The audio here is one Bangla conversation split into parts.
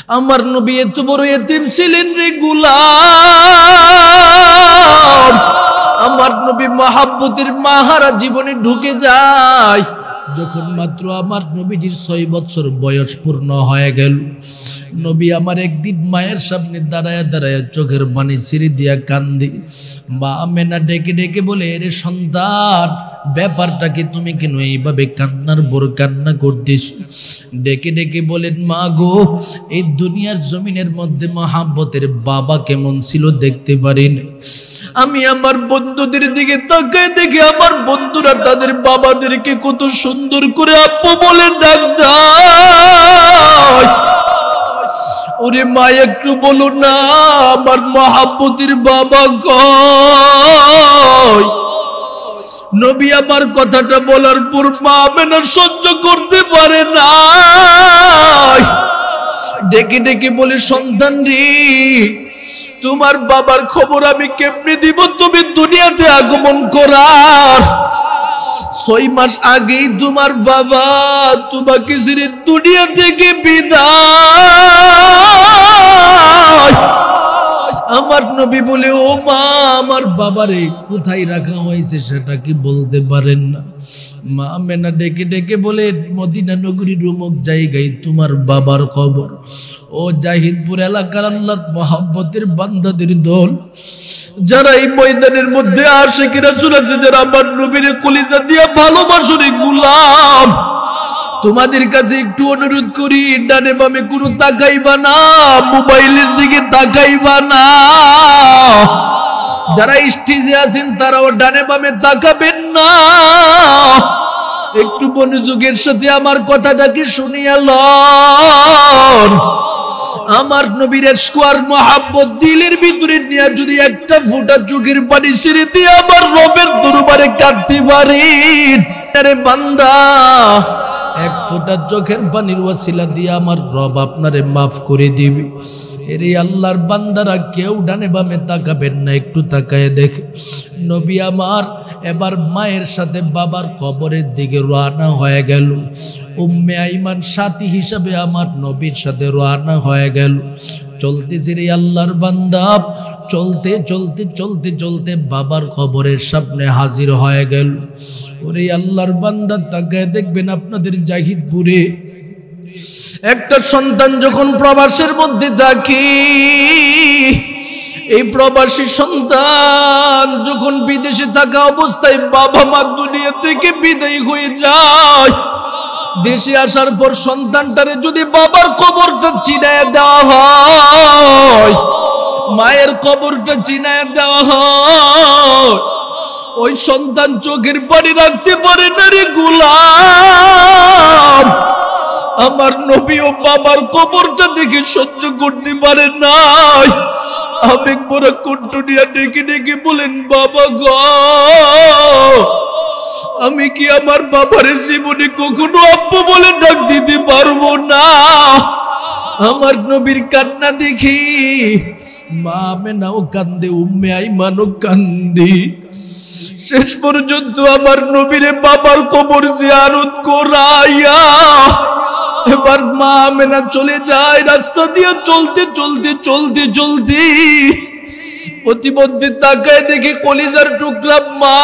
আমার নবী এত বড় এতিম ছিলেন রে গোলাম। আমার নবী মহাব্বতের মাহারা জীবনে ঢুকে যায় যখন মাত্র আমার নবীজির 6 বছর বয়স পূর্ণ হয়ে গেল। নবী আমার একদিন মায়ের সামনে দাঁড়ায় দাঁড়ায় চোখের পানি ছিঁড়ে দিয়া কান্দি। মা আমেনা ডেকে ডেকে বলে, এরে সন্তান, ব্যাপারটা কি, তুমি কেন এইভাবে কান্নার বড় কান্না করতেছ? ডেকে ডেকে বলেন, মা গো, এই দুনিয়ার জমিনের মধ্যে মহাব্বতের বাবা কেমন ছিল দেখতে পারিনি। আমি আমার বন্ধুদের দিকে তাকায় দেখি আমার বন্ধুরা তাদের বাবাদেরকে কত সুন্দর করে আব্বু বলে ডাক দেয়। ওরে মা, একটু বলো না আমার মহাব্বতের বাবা কই? নবী আমার কথাটা বলার পর মা আমেনা সহ্য করতে পারে না, ডেকে ডেকে বলে, সন্তান রে, তোমার বাবার খবর আমি কেমনে দিব? তুমি দুনিয়াতে আগমন করার 6 মাস আগেই তোমার বাবা তোমাকে ছেড়ে দুনিয়া থেকে বিদায়। আমার নবী বলে, ও মা, আমার বাবারে কোথায় রাখা হয়েছে সেটা কি বলতে পারেন না? মা আমেনা ডেকে ডেকে বলে, মদিনা নগরীর অমুক জায়গায় তোমার বাবার খবর। ও জাহিদপুর এলাকার আল্লাহর মহব্বতের বান্দাদের দল, যারা এই ময়দানের মধ্যে আশিক রাসূল আছে, যারা আমার নবীর কলিজা দিয়া ভালোবাসে গোলাম, তোমাদের কাছে একটু অনুরোধ করি, ডানে বামে কোনো তাকাইবা না, মোবাইলের দিকে তাকাইবা না। যারা স্টেজে আছেন তারাও ডানে বামে তাকাবেন না। একটু মনোযোগের সাথে আমার কথাটাকে শুনিয়া লন। আমার নবীর ইশক আর মহব্বত দিলের ভিতরে নিয়ে যদি একটা ফোঁটা চোখের পানি ছেড়ে দিয়ে আমার রবের দরবারে কাঁদতে পারেন, আরে বান্দা, এক ফোঁটা চোখের পানির ওয়াসিলা দিয়ে আমার রব আপনারে মাফ করে দিবে। এরে আল্লাহর বান্দারা, কেউ ডানে বামে তাকাবেন না, একটু তাকায় দেখে। নবী আমার এবার মায়ের সাথে বাবার কবরের দিকে রওনা হয়ে গেল। উম্মে আইমান সাথী হিসাবে আমার নবীর সাথে রওনা হয়ে গেল। চলতেছে রে আল্লাহর বান্দা, চলতে চলতে চলতে চলতে বাবার কবরের সামনে হাজির হয়ে গেল। ওরে আল্লাহর বান্দা, তাকায় দেখবেন আপনাদের জাহিদপুরে একটা সন্তান যখন প্রবাসের মধ্যে থাকে, এই প্রবাসী সন্তান যখন বিদেশে থাকা অবস্থায় বাবা মা দুনিয়া থেকে বিদায় হয়ে যায়, দেশে আসার পর সন্তানটারে যদি বাবার কবরটা চিনায় দেওয়া হয়, মায়ের কবরটা চিনায় দেওয়া হয়, ওই সন্তান চোখের পানি রাখতে পারে না রে গোলাম। আমার নবী ও বাবার কবরটা দেখে সহ্য করতে পারে নাই, আবেগ ভরা কণ্ঠ নিয়ে ডেকে ডেকে বলেন, বাবা গো, আমি কি আমার বাবার জীবনে কখনো আব্বু বলে ডাক দিতে পারবো না? আমার নবীর কান্না দেখি মা আমেনাও কান্দে, উম্মে আইমানও কান্দি। শেষ পর্যন্ত আমার নবীরে বাবার কবর জিয়ারত করাইয়া এবার মা আমেনা চলে যায়। রাস্তা দিয়ে চলতে চলতে চলতে চলতে প্রতিমধ্যে তাকায় দেখে কলিজার টুকরা মা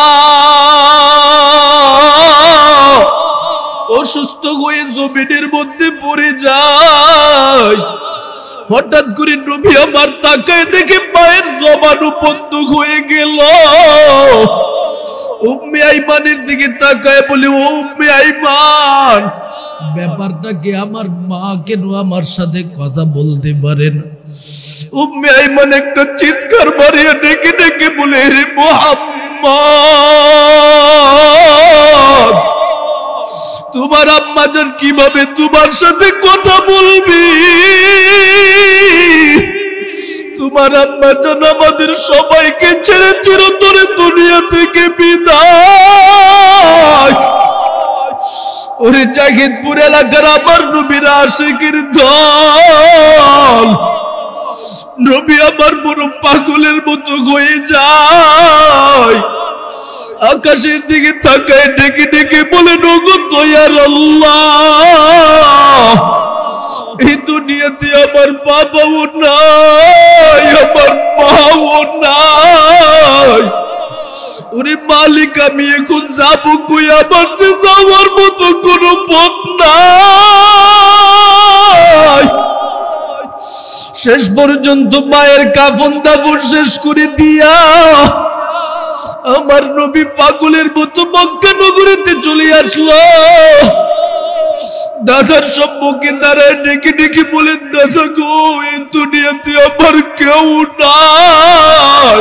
অসুস্থ হয়ে জমিনের মধ্যে পড়ে যায়। হঠাৎ করে নবী আমার তাকায় দেখে মায়ের জবানও বন্ধ হয়ে গেল। উম্মে আইমানের দিকে তাকায় বলে, ও উম্মে আইমান, ব্যাপারটা কি? আমার মা কেন আমার সাথে কথা বলতে পারে না? উম্মে আইমান একটা চিৎকার মারিয়া ডেকে ডেকে বলে, রে মুহাম্মদ, তোমার আম্মাজান কিভাবে তোমার সাথে কথা বলবি? তোমার আম্মাজান আমাদের সবাইকে ছেড়ে চিরতরে দুনিয়া থেকে বিদায়। ওরে জাহিদপুর এলাকার আমার নবীর আশিকের দল, নবী আমার বড় পাগলের মতো হয়ে যায়। আকাশের দিকে তাকায় ডেকে ডেকে বলে, ওগো দয়ার আল্লাহ, এই দুনিয়াতে আমার বাবাও নাই, আমার মাও নাই। ওরে মালিক, আমি এখন যাবো কই? আমার যে যাওয়ার মতো কোনো পথ নাই। শেষ পর্যন্ত মায়ের কাফন দাফন শেষ করে দিয়া আমার নবী পাগলের মতো মক্কা নগরীতে চলে আসলো। দাদার সম্মুখে দাঁড়ায় ডেকে ডেকে বলেন, দাদা গো, এই দুনিয়াতে আমার কেউ নাই।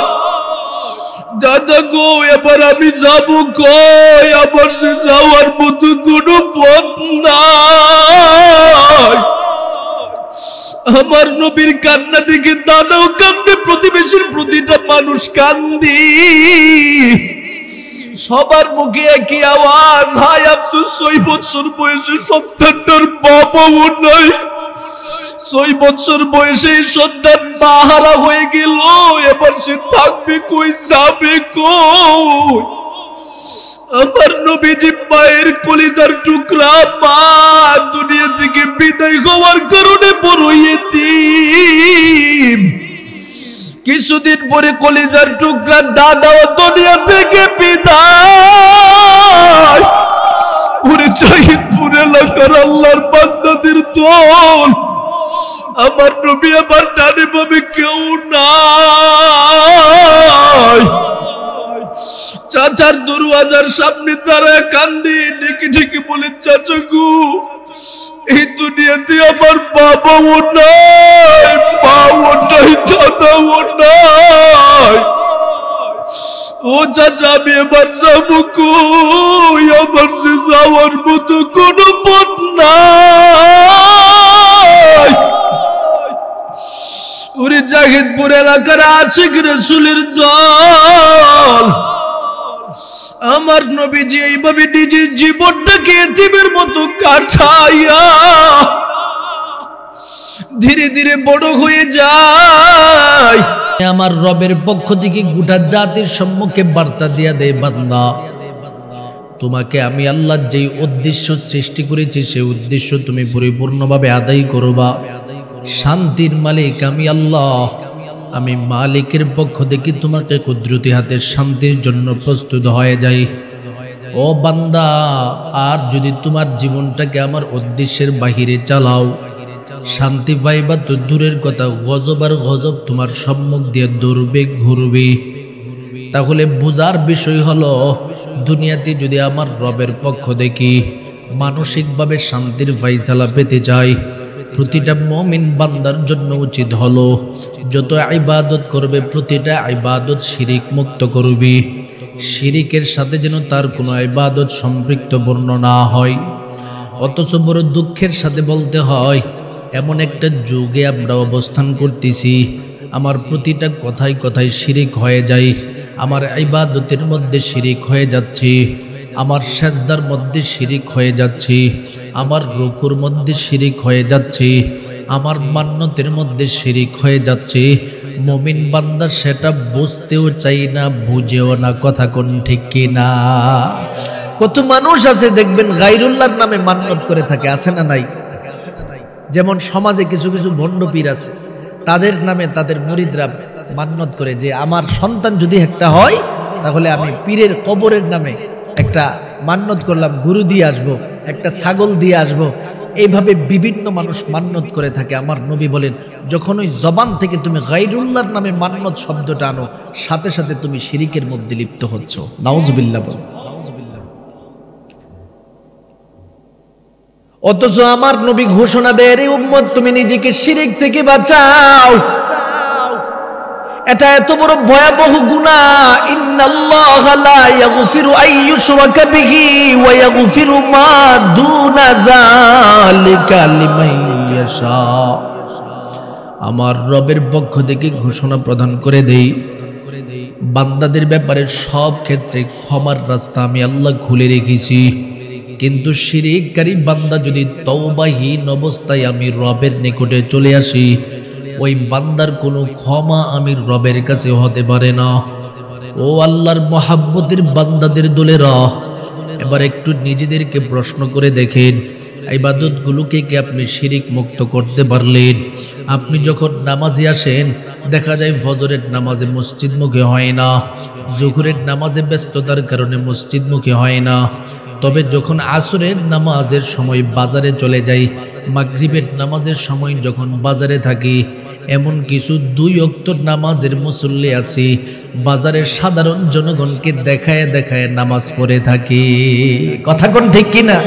দাদা গো, এবার আমি যাবো কই? আমার সে যাওয়ার মতো কোনো পথ নাই। আমার নবীর কান্না দেখে দাদাও কান্দে, প্রতিবেশীর প্রতিটা মানুষ কান্দি। সবার মুখে একই আওয়াজ, হায় আফসোস, 6 বছর বয়সে সন্তানটার বাবাও নাই। 6 বছর বয়সে সন্তান বাহারা হয়ে গেল। এবার সে থাকবে কই, যাবে কই? আমার নবীজি পায়ের কলিজার টুকরা মা দুনিয়া থেকে বিদায় হওয়ার কারণে বড় ইতিম। কিছুদিন পরে কলিজার টুকরা দাদাও দুনিয়া থেকে বিদায়। পুরে শহীদপুর এলাকার আল্লাহর বান্দাদের দল। আমার নবী আমার ডানে বামে কেউ নাই। চাচার দরওয়াজার সামনে দাঁড়ায় কান্দি, ডেকে ডেকে বলে, চাচা গো, এই দুনিয়াতে আমার বাবাও নাই, মাও নাই, দাদাও নাই। ও চাচা, আমি এবার যাবো কই? আমার যে যাওয়ার মতো কোনো পথ নাই। ওরে জাহিদপুর এলাকার আশিক রাসূলের দল। আমার নবীজি এইভাবে নিজের জীবনটাকে এতিমের মতো কাটাইয়া ধীরে ধীরে বড় হয়ে যায়। আমার রবের পক্ষ থেকে গোটা জাতির সম্মুখে বার্তা দিয়া দেয়, বান্দা, তোমাকে আমি আল্লাহ যেই উদ্দেশ্য সৃষ্টি করেছি সেই উদ্দেশ্য তুমি পরিপূর্ণভাবে আদায় করবা। শান্তির মালিক আমি আল্লাহ, আমি মালিকের পক্ষ থেকে তোমাকে কুদরতি হাতে শান্তির জন্য প্রস্তুত হয়ে যাই। ও বান্দা, আর যদি তোমার জীবনটাকে আমার উদ্দেশ্যের বাহিরে চালাও, শান্তি পাইবা তো দূরের কথা, গজব আর গজব তোমার সম্মুখ দিয়ে দৌড়বে, ঘুরবে। তাহলে বুঝার বিষয় হলো, দুনিয়াতে যদি আমার রবের পক্ষ থেকে মানসিকভাবে শান্তির ফায়সালা পেতে চাই, প্রতিটা মুমিন বান্দার জন্য উচিত হলো যত ইবাদত করবে প্রতিটা ইবাদত শিরিক মুক্ত করবে। শিরিকের সাথে যেন তার কোনো ইবাদত সম্পৃক্ত বর্ণ না হয়। অথচ বড় দুঃখের সাথে বলতে হয়, এমন একটা যুগে আমরা অবস্থান করতেছি, আমার প্রতিটা কথায় কথায় শিরিক হয়ে যায়। আমার ইবাদতের মধ্যে শিরিক হয়ে যাচ্ছে, আমার সেজদার মধ্যে শিরিক হয়ে যাচ্ছে, আমার রুকুর মধ্যে শিরিক হয়ে যাচ্ছে, আমার মান্নতের মধ্যে শিরিক হয়ে যাচ্ছে। মুমিন বান্দা সেটা বুঝতেও চাই না, বুঝেও না। কথা কোন ঠিক কিনা? কত মানুষ আছে দেখবেন গায়রুল্লাহর নামে মান্নত করে থাকে, আছে না নাই? যেমন সমাজে কিছু কিছু ভণ্ড পীর আছে, তাদের নামে তাদের মুরিদরা মান্নত করে যে আমার সন্তান যদি একটা হয় তাহলে আমি পীরের কবরের নামে একটা মান্নত করলাম, গরু দিয়ে আসবো, একটা ছাগল দিয়ে আসবো। এইভাবে বিভিন্ন মানুষ মান্নত করে থাকে। আমার নবী বলেন, যখন ওই জবান থেকে তুমি গায়রুল্লাহর নামে মান্নত শব্দটা আনো, সাথে সাথে তুমি শিরিকের মধ্যে লিপ্ত হচ্ছ। নাউজুবিল্লাহ বল। অথচ আমার নবী ঘোষণা দেয়, রে উম্মত, তুমি নিজেকে শিরিক থেকে বাঁচাও। এটা এত বড় ভয়াবহ গুনাহ। ইন্নাল্লাহা লা ইয়াগফিরু আইয়ুশরাকা বিহি ওয়া ইয়াগফিরু মা দুনা যালিকা লিমান ইয়াশা। আমার রবের পক্ষ থেকে ঘোষণা প্রদান করে দেই, বান্দাদের ব্যাপারে সব ক্ষেত্রে ক্ষমার রাস্তা আমি আল্লাহ খুলে রেখেছি। কিন্তু শিরিককারী বান্দা যদি তওবাহীন অবস্থায় আমি রবের নিকটে চলে আসি, ওই বান্দার কোনো ক্ষমা আমি রবের কাছে হতে পারে না। ও আল্লাহর মহাব্বতের বান্দাদের দলেরা, এবার একটু নিজেদেরকে প্রশ্ন করে দেখেন, ইবাদতগুলোকে কি আপনি শিরিক মুক্ত করতে পারলেন? আপনি যখন নামাজে আসেন, দেখা যায় ফজরের নামাজে মসজিদমুখী হয় না, জোহরের নামাজে ব্যস্ততার কারণে মসজিদমুখী হয় না, তবে যখন আসরের নামাজের সময় বাজারে চলে যাই, মাগরিবের নামাজের সময় যখন বাজারে থাকি, এমন কিছু 2 ওয়াক্ত নামাজের মুসল্লি আছি, বাজারের সাধারণ জনগণকে দেখায় দেখায় নামাজ পড়ে থাকি। কথা কোন ঠিক কিনা?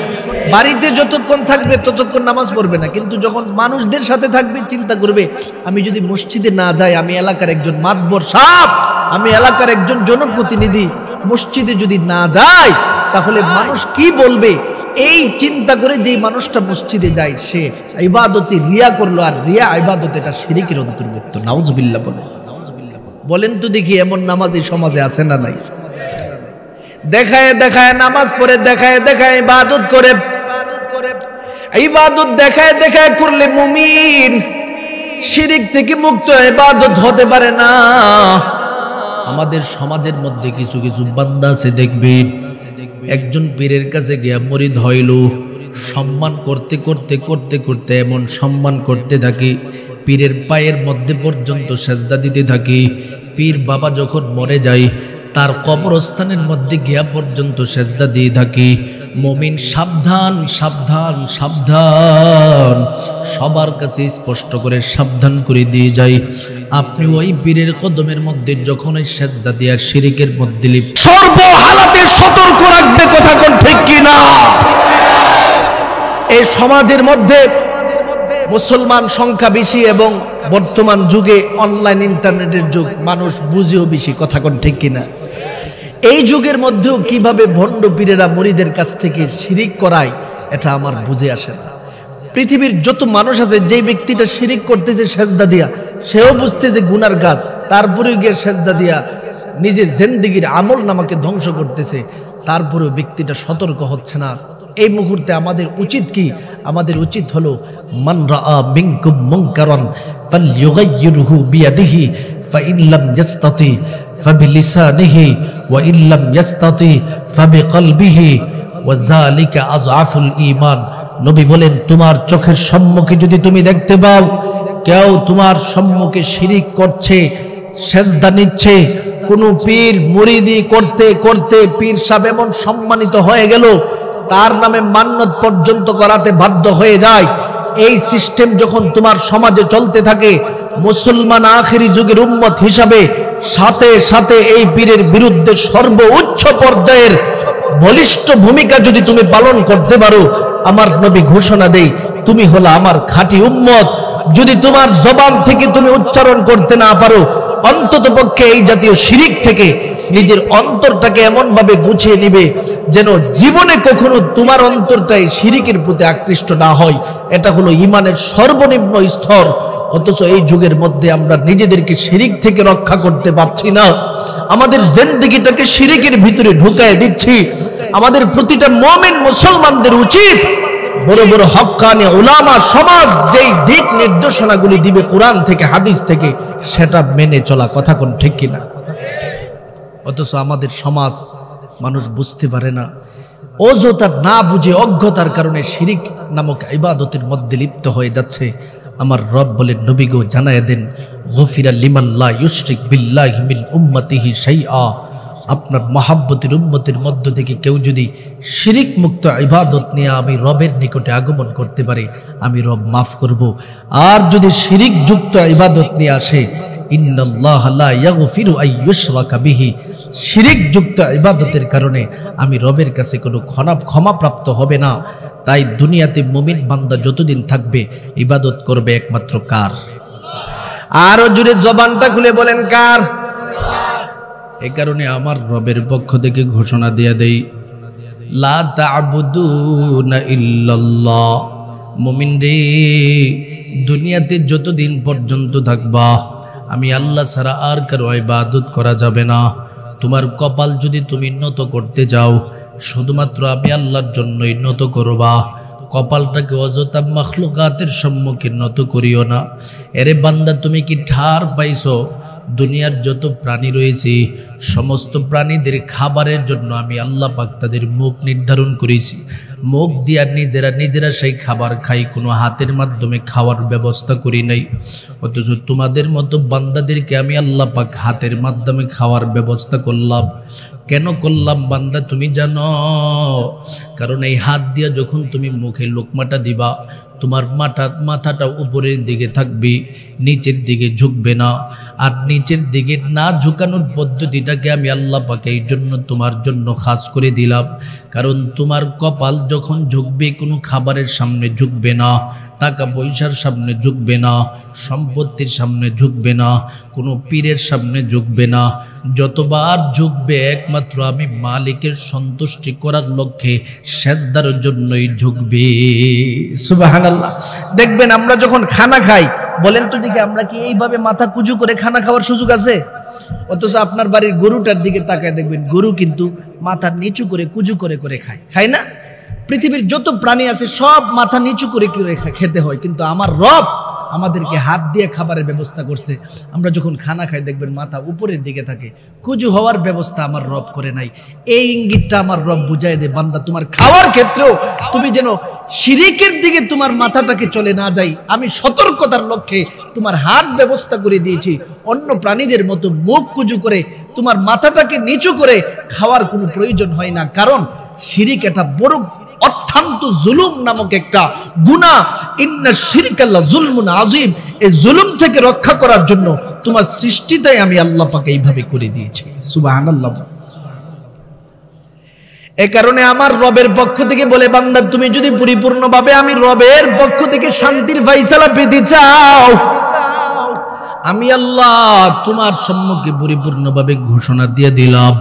বাড়িতে যতক্ষণ থাকবে ততক্ষণ নামাজ পড়বে না, কিন্তু যখন মানুষদের সাথে থাকবে চিন্তা করবে, আমি যদি মসজিদে না যাই, আমি এলাকার একজন মাতবর সাহেব, আমি এলাকার একজন জনপ্রতিনিধি, মসজিদে যদি না যাই তাহলে মানুষ কি বলবে? এই চিন্তা করে যেই মানুষটা মসজিদে যায় সে ইবাদতে রিয়া করলো, আর রিয়া ইবাদত, এটা শিরকের অন্তর্ভুক্ত। নাউজুবিল্লাহ বলেন। বলেন তো দেখি, এমন নামাজি সমাজে আছে না নাই? দেখায় দেখায় নামাজ পড়ে, দেখায় দেখায় ইবাদত করে। ইবাদত দেখায় দেখায় করলে মুমিন শিরক থেকে মুক্ত ইবাদত হতে পারে না। আমাদের সমাজের মধ্যে কিছু কিছু বান্দা আছে, দেখবেন একজন পীরের কাছে গিয়া মুরিদ হইল, সম্মান করতে করতে করতে করতে এমন সম্মান করতে থাকি, পীরের পায়ের মধ্যে পর্যন্ত সেজদা দিতে থাকি। পীর বাবা যখন মরে যায়, তার কবরস্থানের মধ্যে গিয়া পর্যন্ত সেজদা দিয়ে থাকি। মুমিন সাবধান সাবধান সাবধান, সবার কাছে স্পষ্ট করে সাবধান করে দিয়ে যাই, আপনি ওই পীরের কদমের মধ্যে যখন ওই সেজদা দিয়া শিরকের মধ্যে লিপ্ত, সর্বহালাতে সতর্ক রাখবে। কথা কোন ঠিক কিনা? এই সমাজের মধ্যে মুসলমান সংখ্যা বেশি এবং বর্তমান যুগে অনলাইন ইন্টারনেটের যুগ, মানুষ বুঝেও বেশি। কথা কোন ঠিক কিনা? এই যুগের মধ্যেও কিভাবে ভণ্ড পীরেরা মুরিদের কাছ থেকে শিরিক করায়, এটা আমার বুঝে আসে না। পৃথিবীর যত মানুষ আছে, যে ব্যক্তিটা শিরিক করতেছে সেজদা দিয়া, সেও বুঝতে যে গুনার কাজ, তারপরেও গিয়ে সেজদা দিয়া নিজের জিন্দেগির আমল নামাকে ধ্বংস করতেছে, তারপরেও ব্যক্তিটা সতর্ক হচ্ছে না। এই মুহূর্তে আমাদের উচিত কি? আমাদের উচিত হলো, মান রাআ মিনকুম মুনকারান ফালইউগাইয়িরহু বিয়াদিহি ফাইন লাম ইয়াস্তাতি ফাবিলিসানিহি ওয়া ইন লাম ইয়াস্তাতি ফাবিকলবিহি ওয়া যালিকা আযআফুল ঈমান। নবী বলেন, তোমার চোখের সম্মুখে যদি তুমি দেখতে পাও কেউ তোমার সম্মুখে শিরিক করছে, সেজদা নিচ্ছে, কোন পীর মুরিদি করতে করতে পীর সাহেব এমন সম্মানিত হয়ে গেল, তার নামে মান্নত পর্যন্ত করাতে বাধ্য হয়ে যায়, এই সিস্টেম যখন তোমার সমাজে চলতে থাকে, মুসলমান আখিরি যুগের উম্মত হিসাবে সাথে সাথে এই পীরের বিরুদ্ধে সর্বোচ্চ পর্যায়ের বলিষ্ঠ ভূমিকা যদি তুমি পালন করতে পারো, আমার নবী ঘোষণা দেই, তুমি হলো আমার খাঁটি উম্মত। যদি তোমার জবান থেকে তুমি উচ্চারণ করতে না পারো, অন্তত পক্ষে এই জাতীয় শিরিক থেকে নিজের অন্তরটাকে এমন ভাবে গুছিয়ে নিবে যেন জীবনে কখনো তোমার অন্তরটাই শিরিকের প্রতি আকৃষ্ট না হয়। এটা হলো ঈমানের সর্বনিম্ন স্তর। অথচ এই যুগের মধ্যে আমরা নিজেদেরকে শিরিক থেকে রক্ষা করতে পারছি না, আমাদের জিন্দেগিটাকে শিরিকের ভিতরে ঢুকায় দিচ্ছি। আমাদের প্রতিটা মুমিন মুসলমানদের উচিত বড় বড় হক্কানি উলামা সমাজ যেই দিক নির্দেশনাগুলি দিবে কোরআন থেকে হাদিস থেকে, সেটা মেনে চলা। কথা কোন ঠিক কিনা? অথচ আমাদের সমাজ মানুষ বুঝতে পারে না, অযথা না বুঝে অজ্ঞতার কারণে শিরিক নামক ইবাদতের মধ্যে লিপ্ত হয়ে যাচ্ছে। আমার রব বলেন, নবী গো জানায় দেন, গফিরা লিমান লা ইউশরিক বিল্লাহি মিন উম্মতিহি শাইআ। আপনার মহাব্বতের উম্মতের মধ্য থেকে কেউ যদি শিরিক মুক্ত ইবাদত নিয়ে আমি রবের নিকটে আগমন করতে পারে, আমি রব মাফ করব। আর যদি শিরিক যুক্ত ইবাদত নিয়ে আসে, ইন্নাল্লাহা লা ইয়াগফিরু আন ইউশরাকা বিহি, শিরিক যুক্ত ইবাদতের কারণে আমি রবের কাছে কোনো ক্ষমাপ্রাপ্ত হবে না। তাই দুনিয়াতে মুমিন বান্দা যতদিন থাকবে ইবাদত করবে একমাত্র কার? আরো জুড়ে জবানটা খুলে বলেন, কার? এই কারণে আমার রবের পক্ষ থেকে ঘোষণা দিয়ে দেই, লা তা'বুদুনা ইল্লাল্লাহ। মুমিন রে, দুনিয়াতে যতদিন পর্যন্ত থাকবা আমি আল্লাহ ছাড়া আর কারো ইবাদত করা যাবে না। তোমার কপাল যদি তুমি নত করতে যাও, শুধুমাত্র আমি আল্লাহর জন্যই নত করবা। কপালটাকে অযথা মাখলুকাতের সম্মুখে নত করিও না। এরে বান্দা, তুমি কি ঠার পাইছো? দুনিয়ার যত প্রাণী রয়েছে সমস্ত প্রাণীদের খাবারের জন্য আমি আল্লাহ পাক তাদের মুখ নির্ধারণ করেছি। মুখ দিয়া নিজেরা সেই খাবার খাই, কোনো হাতের মাধ্যমে খাওয়ার ব্যবস্থা করি নাই। অথচ তোমাদের মতো বান্দাদেরকে আমি আল্লাহ পাক হাতের মাধ্যমে খাওয়ার ব্যবস্থা করলাম। কেন করলাম বান্দা তুমি জানো? কারণ এই হাত দিয়া যখন তুমি মুখে লোকমাটা দিবা, তোমার মাথাটা উপরের দিকে থাকবে, নিচের দিকে ঝুঁকবে না। আর নিচের দিকে না ঝুঁকানোর পদ্ধতিটাকে আমি আল্লাহ পাক এই জন্য তোমার জন্য খাস করে দিলাম। কারণ তোমার কপাল যখন ঝুঁকবে, কোনো খাবারের সামনে ঝুঁকবে না, টাকা পয়সার সামনে ঝুঁকবে না, সম্পত্তির সামনে ঝুঁকবে না, কোনো পীরের সামনে ঝুঁকবে না। যতবার ঝুঁকবে একমাত্র আমি মালিকের সন্তুষ্টি করার লক্ষ্যে সেজদার জন্যই ঝুঁকবে। সুবহানাল্লাহ। দেখবেন আমরা যখন খানা খাই, বলেন তো দেখি আমরা কি এইভাবে মাথা কুজু করে খানা খাওয়ার সুযোগ আছে? অথচ আপনার বাড়ির গরুটার দিকে তাকায় দেখবেন গরু কিন্তু মাথা নিচু করে কুজু করে করে খায় না? পৃথিবীর যত প্রাণী আছে সব মাথা নিচু করে খেতে হয়, কিন্তু আমার রব আমাদেরকে হাত দিয়ে খাবারের ব্যবস্থা করছে। আমরা যখন খানা খাই দেখবেন মাথা উপরের দিকে থাকে, কুজু হওয়ার ব্যবস্থা আমার রব করে নাই। এই ইঙ্গিতটা আমার রব বুঝাই দে, বান্দা তোমার খাওয়ার ক্ষেত্রেও তুমি যেন শিরিকের দিকে তোমার মাথাটাকে চলে না যাই, আমি সতর্কতার লক্ষ্যে তোমার হাত ব্যবস্থা করে দিয়েছি। অন্য প্রাণীদের মতো মুখ কুজু করে তোমার মাথাটাকে নিচু করে খাওয়ার কোনো প্রয়োজন হয় না। কারণ শিরিক এটা বড় অত্যন্ত জুলুম নামক একটা গুনাহ। ইন্না শিরকাল্লা জুলমুন আযীম। এই জুলুম থেকে রক্ষা করার জন্য তোমার সৃষ্টিটাই আমি আল্লাহ পাক এইভাবে করে দিয়েছি। সুবহানাল্লাহ। এই কারণে আমার রবের পক্ষ থেকে বলে, বান্দা তুমি যদি পরিপূর্ণভাবে আমি রবের পক্ষ থেকে শান্তির ফায়সালা পেতে চাও, আমি আল্লাহ তোমার সম্মুখে পরিপূর্ণভাবে ঘোষণা দিয়ে দিলাম,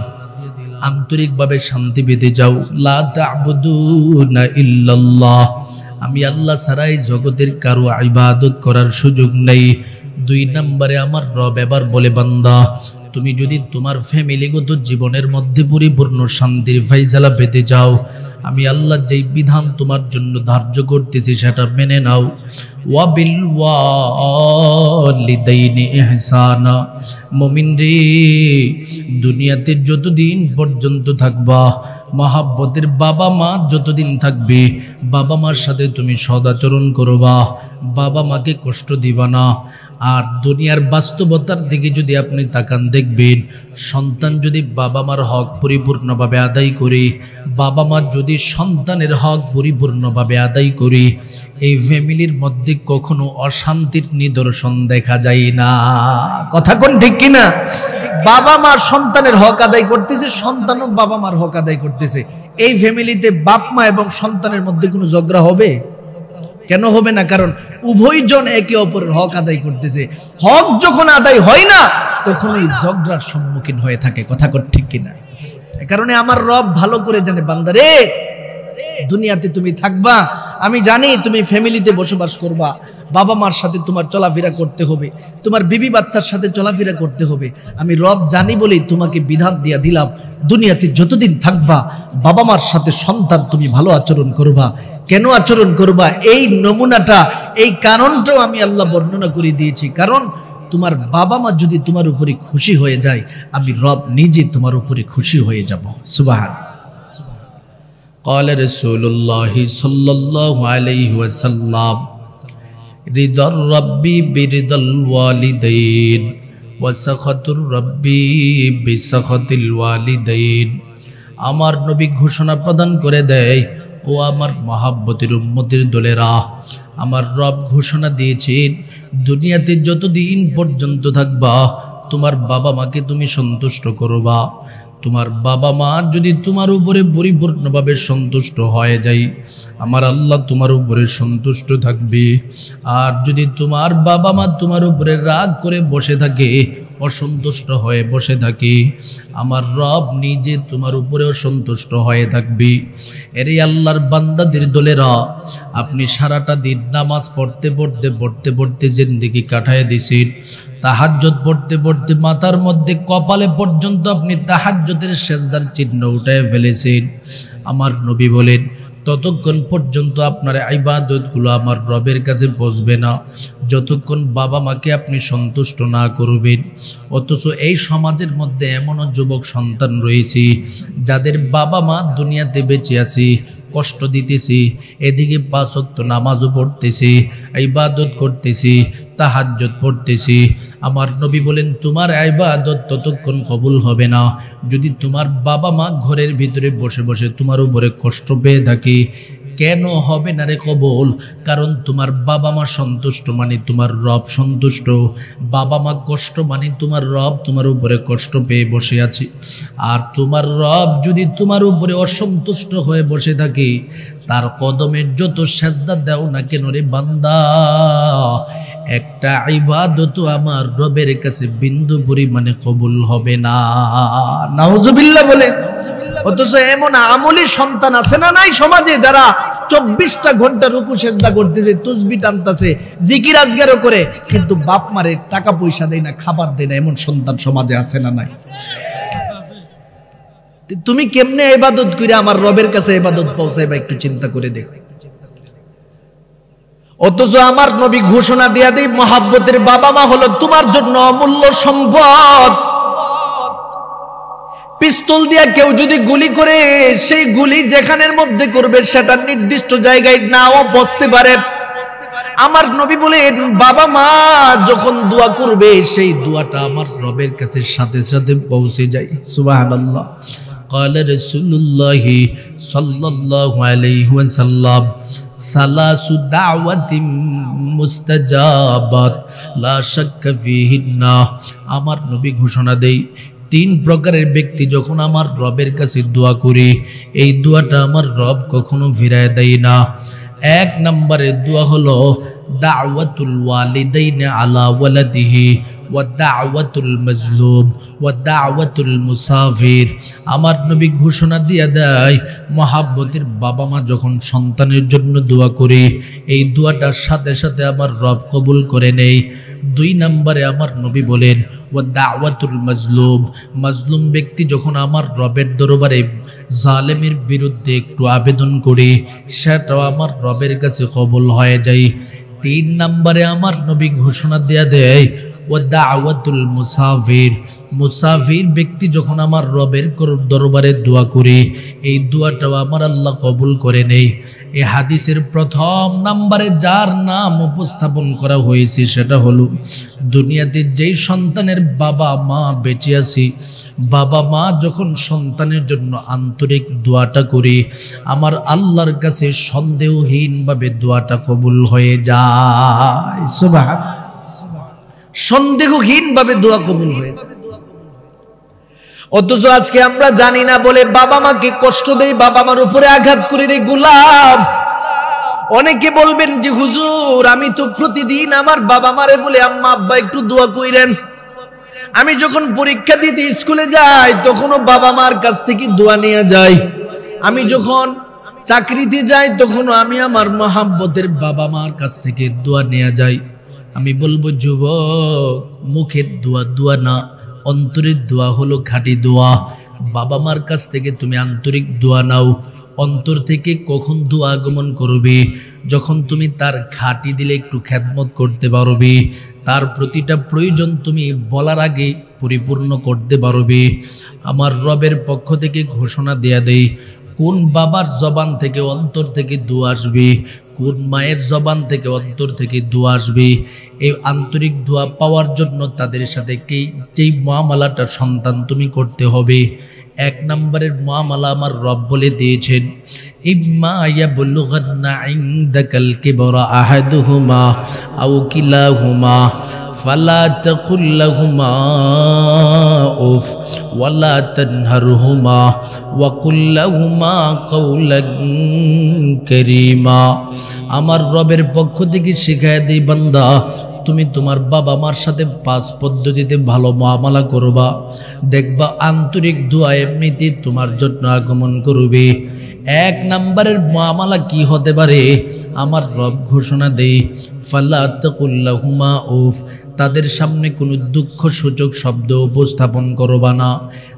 আন্তরিকভাবে শান্তি পেতে যাও, লা তা'বুদুনা ইল্লাল্লাহ, আমি আল্লাহ ছাড়াই জগতের কারো ইবাদত করার সুযোগ নেই। 2 নম্বরে আমার রব এবার বলে, বান্দা তুমি যদি তোমার ফ্যামিলিগত জীবনের মধ্যে পরিপূর্ণ শান্তির ফায়সালা পেতে চাও, আমি আল্লাহ যেই বিধান তোমার জন্য ধার্য করতেছি সেটা মেনে নাও। ওয়া বিল ওয়ালিদাইনি ইহসানা। মুমিন রে, দুনিয়াতে যতদিন পর্যন্ত থাকবা, মহাব্বতের বাবা মা যতদিন থাকবে, বাবা মার সাথে তুমি সদাচরণ করবা, বাবা মাকে কষ্ট দিবা না। আর দুনিয়ার বাস্তবতার দিকে যদি আপনি তাকান দেখবেন, সন্তান যদি বাবা মার হক পরিপূর্ণভাবে আদায় করে, বাবা মা যদি সন্তানের হক পরিপূর্ণভাবে আদায় করে, এই ফ্যামিলির মধ্যে কখনো অশান্তির নিদর্শন দেখা যায় না। কথা কোন ঠিক কিনা? বাবা মা সন্তানের হক আদায় করতেছে, সন্তানও বাবা মার হক আদায় করতেছে। এই ফ্যামিলিতে বাপ মা এবং সন্তানের মধ্যে কোনো ঝগড়া হবে? কেন হবে না? কারণ উভয়জন একে অপরের হক আদায় করতেছে। হক যখন আদায় হয় না, তখন এই ঝগড়ার সম্মুখীন হয়ে থাকে। কথা ঠিক কিনা? কারণে আমার রব ভালো করে জানে, বান্দারে দুনিয়াতে তুমি থাকবা, আমি জানি তুমি ফ্যামিলিতে বসবাস করবা, বাবা মার সাথে তোমার চলাফেরা করতে হবে, তোমার বিবি বাচ্চার সাথে চলাফেরা করতে হবে। আমি রব জানি বলেই তোমাকে বিধান দিয়া দিলাম, দুনিয়াতে যতদিন থাকবা বাবা মার সাথে সন্তান তুমি ভালো আচরণ করবা। কেন আচরণ করবা? এই নমুনাটা, এই কারণটাও আমি আল্লাহ বর্ণনা করে দিয়েছি। কারণ তোমার বাবা মা যদি তোমার উপরে খুশি হয়ে যায়, আমি রব নিজে তোমার উপরে খুশি হয়ে যাব। সুবহানাল্লাহ। قال رسول الله صلى الله عليه وسلم رضا الرب برضا الوالدين وسخط الرب بسخط الوالدين। আমার নবী ঘোষণা প্রদান করে দেয়, ও আমার মহাব্বতের উম্মতের দলেরা, আমার রব ঘোষণা দিয়েছেন, দুনিয়াতে যতদিন পর্যন্ত থাকবা তোমার বাবা মাকে তুমি সন্তুষ্ট করবা। তোমার বাবা মা যদি তোমার উপরে পরিপূর্ণভাবে সন্তুষ্ট হয়ে যায়, আমার আল্লাহ তোমার উপরে সন্তুষ্ট থাকবে। আর যদি তোমার বাবা মা তোমার উপরে রাগ করে বসে থাকে, অসন্তুষ্ট হয়ে বসে থাকে, আমার রব নিজে তোমার উপরে অসন্তুষ্ট হয়ে থাকবে। এরে আল্লাহর বান্দাদের দলেরা, আপনি সারাটা দিন নামাজ পড়তে পড়তে পড়তে পড়তে জিন্দেগি কাটায় দিছেন, তাহাজ্জুদ পড়তে পড়তে মাথার মধ্যে কপালে পর্যন্ত আপনি তাহাজ্জুদের সেজদার চিহ্ন উঠায় ফেলেছেন। আমার নবী বলেন, ততক্ষণ পর্যন্ত আপনার ইবাদতগুলো আমার রবের কাছে পৌঁছবে না যতক্ষণ বাবা মাকে আপনি সন্তুষ্ট না করবেন। অথচ এই সমাজের মধ্যে এমনও যুবক সন্তান রয়েছে যাদের বাবা মা দুনিয়াতে বেঁচে আছে, কষ্ট দিতেছি, এদিকে 5 ওয়াক্ত নামাজও পড়তেছি, ইবাদত করতেছি, তাহাজ্জুদ পড়তেছি। আমার নবী বলেন তোমার ইবাদত ততক্ষণ কবুল হবে না যদি তোমার বাবা মা ঘরের ভিতরে বসে বসে তোমার উপরে কষ্ট পেয়ে থাকে। কেন হবে না রে কবুল? কারণ তোমার বাবা মা সন্তুষ্ট মানে তোমার রব সন্তুষ্ট, বাবা মা কষ্ট মানে তোমার রব তোমার উপরে কষ্ট পেয়ে বসে আছে। আর তোমার রব যদি তোমার উপরে অসন্তুষ্ট হয়ে বসে থাকে, তার কদমে যত সেজদা দাও না কেন রে বান্দা, একটা ইবাদত আমার রবের কাছে বিন্দু পরিমাণে কবুল হবে না। নাউজুবিল্লাহ বলে। অথচ এমন আমলি সন্তান আছে না নাই সমাজে, যারা 24টা ঘন্টা রুকু সেজদা করতেছে, তাসবিহ টানতেছে, জিকির আজগারও করে, কিন্তু বাপ মারে টাকা পয়সা দেয় না, খাবার দেয় না, এমন সন্তান সমাজে আছে না নাই? তুমি কেমনে ইবাদত করে আমার রবের কাছে ইবাদত পৌঁছাইবা একটু চিন্তা করে দেখো। অথচ আমার নবী ঘোষণা দিয়া দেয়, মহাব্বতের বাবা মা হলো তোমার জন্য অমূল্য সম্পদ। পিস্তল দিয়া কেউ যদি গুলি করে, সেই গুলি যেখানের মধ্যে করবে সেটা নির্দিষ্ট জায়গায় নাও পৌঁছতে পারে। আমার নবী বলেন বাবা মা যখন দোয়া করবে, সেই দোয়াটা আমার রবের কাছে সাথে সাথে পৌঁছে যায়। সুবহানাল্লাহ। قال رسول الله صلى الله عليه وسلم ثلاث دعوات مستجابات لا شك فيهن। আমার নবী ঘোষণা দেই, 3 প্রকারের ব্যক্তি যখন আমার রবের কাছে দোয়া করি, এই দোয়াটা আমার রব কখনো ফিরায় দেয় না। 1 নম্বরের দোয়া হলো দাওয়াতুল ওয়ালিদাইনি আলা ওয়ালাদিহি ওয়া দাওয়াতুল মাজলুম ওয়া দাওয়াতুল মুসাফির। আমার নবী ঘোষণা দিয়ে দেয়, মহাব্বতের বাবা মা যখন সন্তানের জন্য দোয়া করে, এই দোয়াটার সাথে সাথে আমার রব কবুল করে নেই। 2 নম্বরে আমার নবী বলেন ওয়া দাওয়াতুল মাজলুম, মাজলুম ব্যক্তি যখন আমার রবের দরবারে জালেমের বিরুদ্ধে একটু আবেদন করে, সেটাও আমার রবের কাছে কবুল হয়ে যায়। 3 নম্বরে আমার নবী ঘোষণা দেয়া দেয় ওয়া দাওয়াতুল মুসাফির, মুসাফির ব্যক্তি যখন আমার রবের দরবারে দোয়া করে, এই দোয়াটাও আমার আল্লাহ কবুল করে নেই। এই হাদিসের 1 নম্বরে যার নাম উপস্থাপন করা হয়েছে সেটা হলো, দুনিয়াতে যেই সন্তানের বাবা মা বেঁচে আছে, বাবা মা যখন সন্তানের জন্য আন্তরিক দোয়াটা করে, আমার আল্লাহর কাছে সন্দেহহীনভাবে দোয়াটা কবুল হয়ে যায়। সুবহানাল্লাহ। সন্দেহহীনভাবে দোয়া কবুল হয়ে যায়। অথচ আজকে আমরা জানি না বলে বাবা মাকে কষ্ট দেই, বাবা মার উপরে আঘাত করে রে গোলাম। অনেকে বলবেন যে হুজুর আমি তো প্রতিদিন আমার বাবা মারে বলে আম্মা আব্বা একটু দোয়া কইরেন। আমি যখন পরীক্ষা দিতে স্কুলে যাই তখনও বাবা মার কাছ থেকে দোয়া নিয়ে যাই। আমি যখন চাকরিতে যাই তখনও আমি আমার মহাব্বতের বাবা মার কাছ থেকে দোয়া নিয়ে যাই। আমি বলবো যুবক, মুখের দোয়া দোয়া না, অন্তরের দোয়া হলো খাঁটি দোয়া। বাবা মার কাছ থেকে তুমি আন্তরিক দোয়া নাও। অন্তর থেকে কখন দোয়া আগমন করবে? যখন তুমি তার খাঁটি দিলে একটু খেদমত করতে পারবে, তার প্রতিটা প্রয়োজন তুমি বলার আগে পরিপূর্ণ করতে পারবে। আমার রবের পক্ষ থেকে ঘোষণা দেয়া দেই, কোন বাবার জবান থেকে অন্তর থেকে দোয়া আসবে, কোন মায়ের জবান থেকে অন্তর থেকে দোয়া আসবে। এই আন্তরিক দোয়া পাওয়ার জন্য তাদের সাথে যেই মুআমালাটা সন্তান তুমি করতে হবে, 1 নম্বরের মুআমালা আমার রব বলে দিয়েছেন, ইম্মা ইয়াবলুগান্না ইনদাকাল কিবরা আহাদুহুমা আও কিলাহুমা ফালা তাকুল লাহুমা উফ ওয়ালা তানহারহুমা ওয়া কুল লাহুমা কাওলান কারীমা। আমার রবের পক্ষ থেকে শিখায় দেই, বান্দা তুমি তোমার বাবা মার সাথে 5 পদ্ধতিতে ভালো মুআমালা করবা, দেখবা আন্তরিক দোয়া এমনিতে তোমার জন্য আগমন করবে। 1 নম্বরের মুআমালা কি হতে পারে? আমার রব ঘোষণা দেই, ফালা তাকুল লাহুমা উফ, তাদের সামনে কোনো দুঃখ সূচক শব্দ উপস্থাপন করবা না।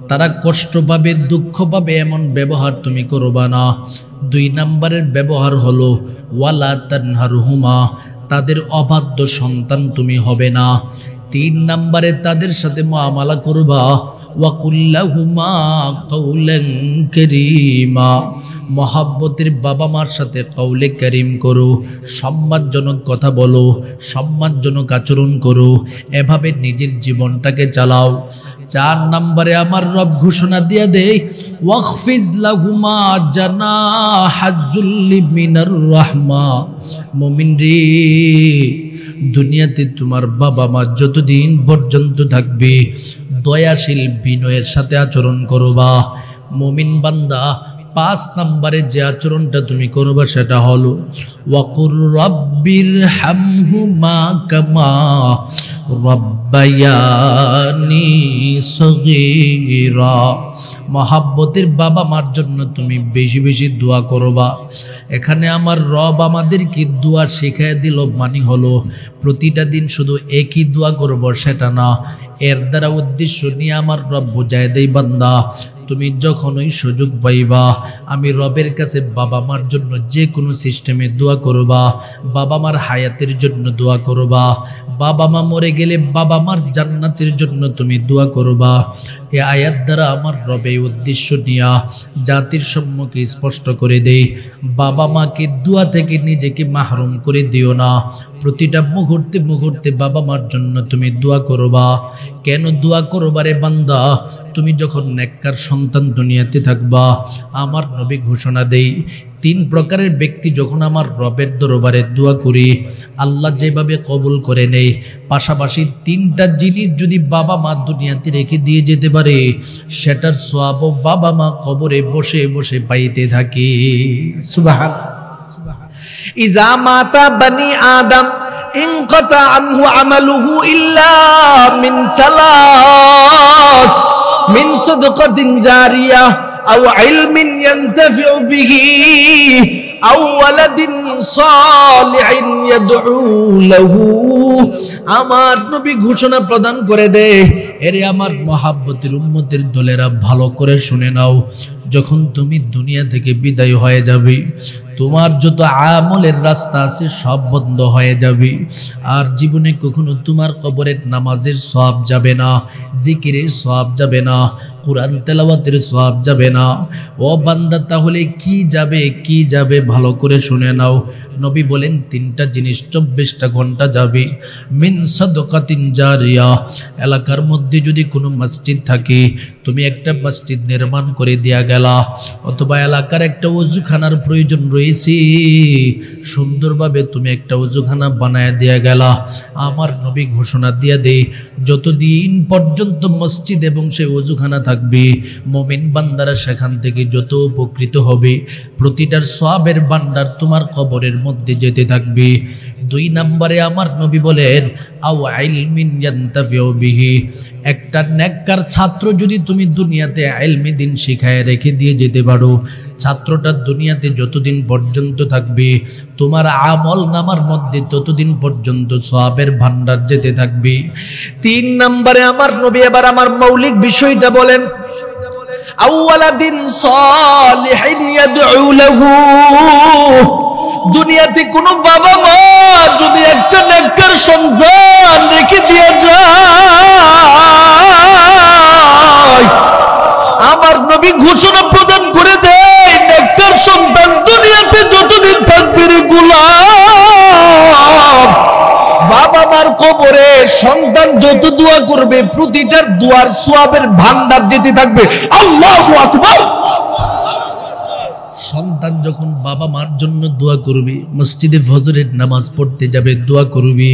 তারা কষ্ট পাবে, দুঃখ পাবে এমন ব্যবহার তুমি করবা না। 2 নম্বরের ব্যবহার হলো ওয়ালা তানহারহুমা, তাদের অবাধ্য সন্তান তুমি হবে না। 3 নম্বরে তাদের সাথে মুআমালা করবা ওয়াকুল লাহুমা কাওলান কারীমা। মহাব্বতের বাবা মার সাথে কাউলে কারিম করো, সম্মানজনক কথা বলো, সম্মানজনক আচরণ করো, এভাবে নিজের জীবনটাকে চালাও। 4 নম্বরে আমার রব ঘোষণা দিয়ে দেয়, ওয়াখফিজ লাহুমা জানাহাজ যুল্লি মিনার রাহমা। মুমিন রে, দুনিয়াতে তোমার বাবা মা যতদিন পর্যন্ত থাকবে দয়াশীল বিনয়ের সাথে আচরণ করবা। মুমিন বান্দা 5 নম্বরে যে আচরণটা তুমি করবা সেটা হলো ওয়াকুর রাব্বির হামহুমা কামা রাব্বায়ানি সগীরা। মহাব্বতের বাবা মার জন্য তুমি বেশি বেশি দোয়া করবা। এখানে আমার রব আমাদেরকে দোয়া শিখিয়ে দিল, মানে হলো প্রতিটা দিন শুধু একই দোয়া করব সেটা না। এর দ্বারা উদ্দেশ্য নিয়ে আমার রব বুঝায় দেই, বান্দা তুমি যখনই সুযোগ পাইবা আমি রবের কাছে বাবা মার জন্য যে কোনো সিস্টেমে দোয়া করবা, বাবা মার হায়াতের জন্য দোয়া করবা, বাবা মা মরে গেলে বাবা মার জান্নাতের জন্য তুমি দোয়া করবা। এই আয়াত দ্বারা আমার রবে উদ্দেশ্য নিয়া জাতির সম্মুখে স্পষ্ট করে দেই, বাবা মাকে দোয়া থেকে নিজেকে মাহরুম করে দিও না। প্রতিটা মুহূর্তে মুহূর্তে বাবা মার জন্য তুমি দোয়া করবা। কেন দোয়া করবা রে বান্দা? তুমি যখন নেককার সন্তান দুনিয়াতে থাকবা, আমার নবী ঘোষণা দেই 3 প্রকারের ব্যক্তি যখন আমার রবের দরবারে দোয়া করি আল্লাহ যেভাবে কবুল করে নেই, পাশাপাশি 3টা জিনিস যদি বাবা মা দুনিয়াতে রেখে দিয়ে যেতে পারে সেটার সওয়াব বাবা মা কবরে বসে বসে পাইতে থাকে। সুবহানাল্লাহ। ইজা মাতা বনি আদম ইনকাতা আনহু আমালুহু ইল্লা মিন সালাস মিন সাদকাতিন জারিয়া আও ইলমিন ইয়ানতাফিউ বিহি আও ওয়ালাদিন সালিহিন ইয়াদউ লাহু। আমার নবী ঘোষণা প্রদান করে দেয়, এরে আমার মহাব্বতের উম্মতের দলেরা ভালো করে শুনে নাও, যখন তুমি দুনিয়া থেকে বিদায় হয়ে যাবে তোমার যত আমলের রাস্তা আছে সব বন্ধ হয়ে যাবে। আর জীবনে কখনো তোমার কবরের নামাজের সওয়াব যাবে না, জিকিরের সওয়াব যাবে না, কুরআন তেলাওয়াতের সওয়াব যাবে না। ও বান্দা, তাহলে কি যাবে? কি যাবে? ভালো করে শুনে নাও। নবী বলেন 3টা জিনিস 24টা ঘন্টা যাবে। মিন সাদকাতিন জারিয়া, এলাকার মধ্যে যদি কোনো মসজিদ থাকে তুমি একটা মসজিদ নির্মাণ করে দিয়া গেলা, অথবা এলাকার একটা ওযুখানার প্রয়োজন রয়েছে সুন্দরভাবে তুমি একটা ওযুখানা বানায় দিয়া গেলা। আমার নবী ঘোষণা দিয়া দেয়, যতদিন পর্যন্ত মসজিদ এবং সেই ওযুখানা থাকবে মুমিন বান্দারা সেখান থেকে যত উপকৃত হবে প্রতিটার সওয়াবের ভান্ডার তোমার কবরের মধ্যে যেতে থাকবে। 2 নম্বরে আমার নবী বলেন আও ইলমিন ইয়ানতাফিউ বিহি, একটা নেককার ছাত্র যদি তুমি দুনিয়াতে ইলমি দিন শিখায় রেখে দিয়ে যেতে পারো, ছাত্রটা দুনিয়াতে যতদিন পর্যন্ত থাকবে তোমার আমল নামার মধ্যে ততদিন পর্যন্ত সওয়াবের ভান্ডার যেতে থাকবে। 3 নম্বরে আমার নবী এবার আমার মৌলিক বিষয়টা বলেন, আওয়ালাদিন সালিহিন ইয়াদউ লাহু। দুনিয়াতে কোন বাবা মা যদি একটা নেককার সন্তান রেখে দিয়ে যায়, আমার নবী ঘোষণা প্রদান করে দেয় নেককার সন্তান দুনিয়াতে যতদিন থাকবে রে গোলাম, বাবা মার কবরে সন্তান যত দোয়া করবে প্রতিটার দোয়ার সওয়াবের ভান্ডার যেতে থাকবে। আল্লাহু আকবার। সন্তান যখন বাবা মার জন্য দোয়া করবে, মসজিদে ফজরের নামাজ পড়তে যাবে দোয়া করবে,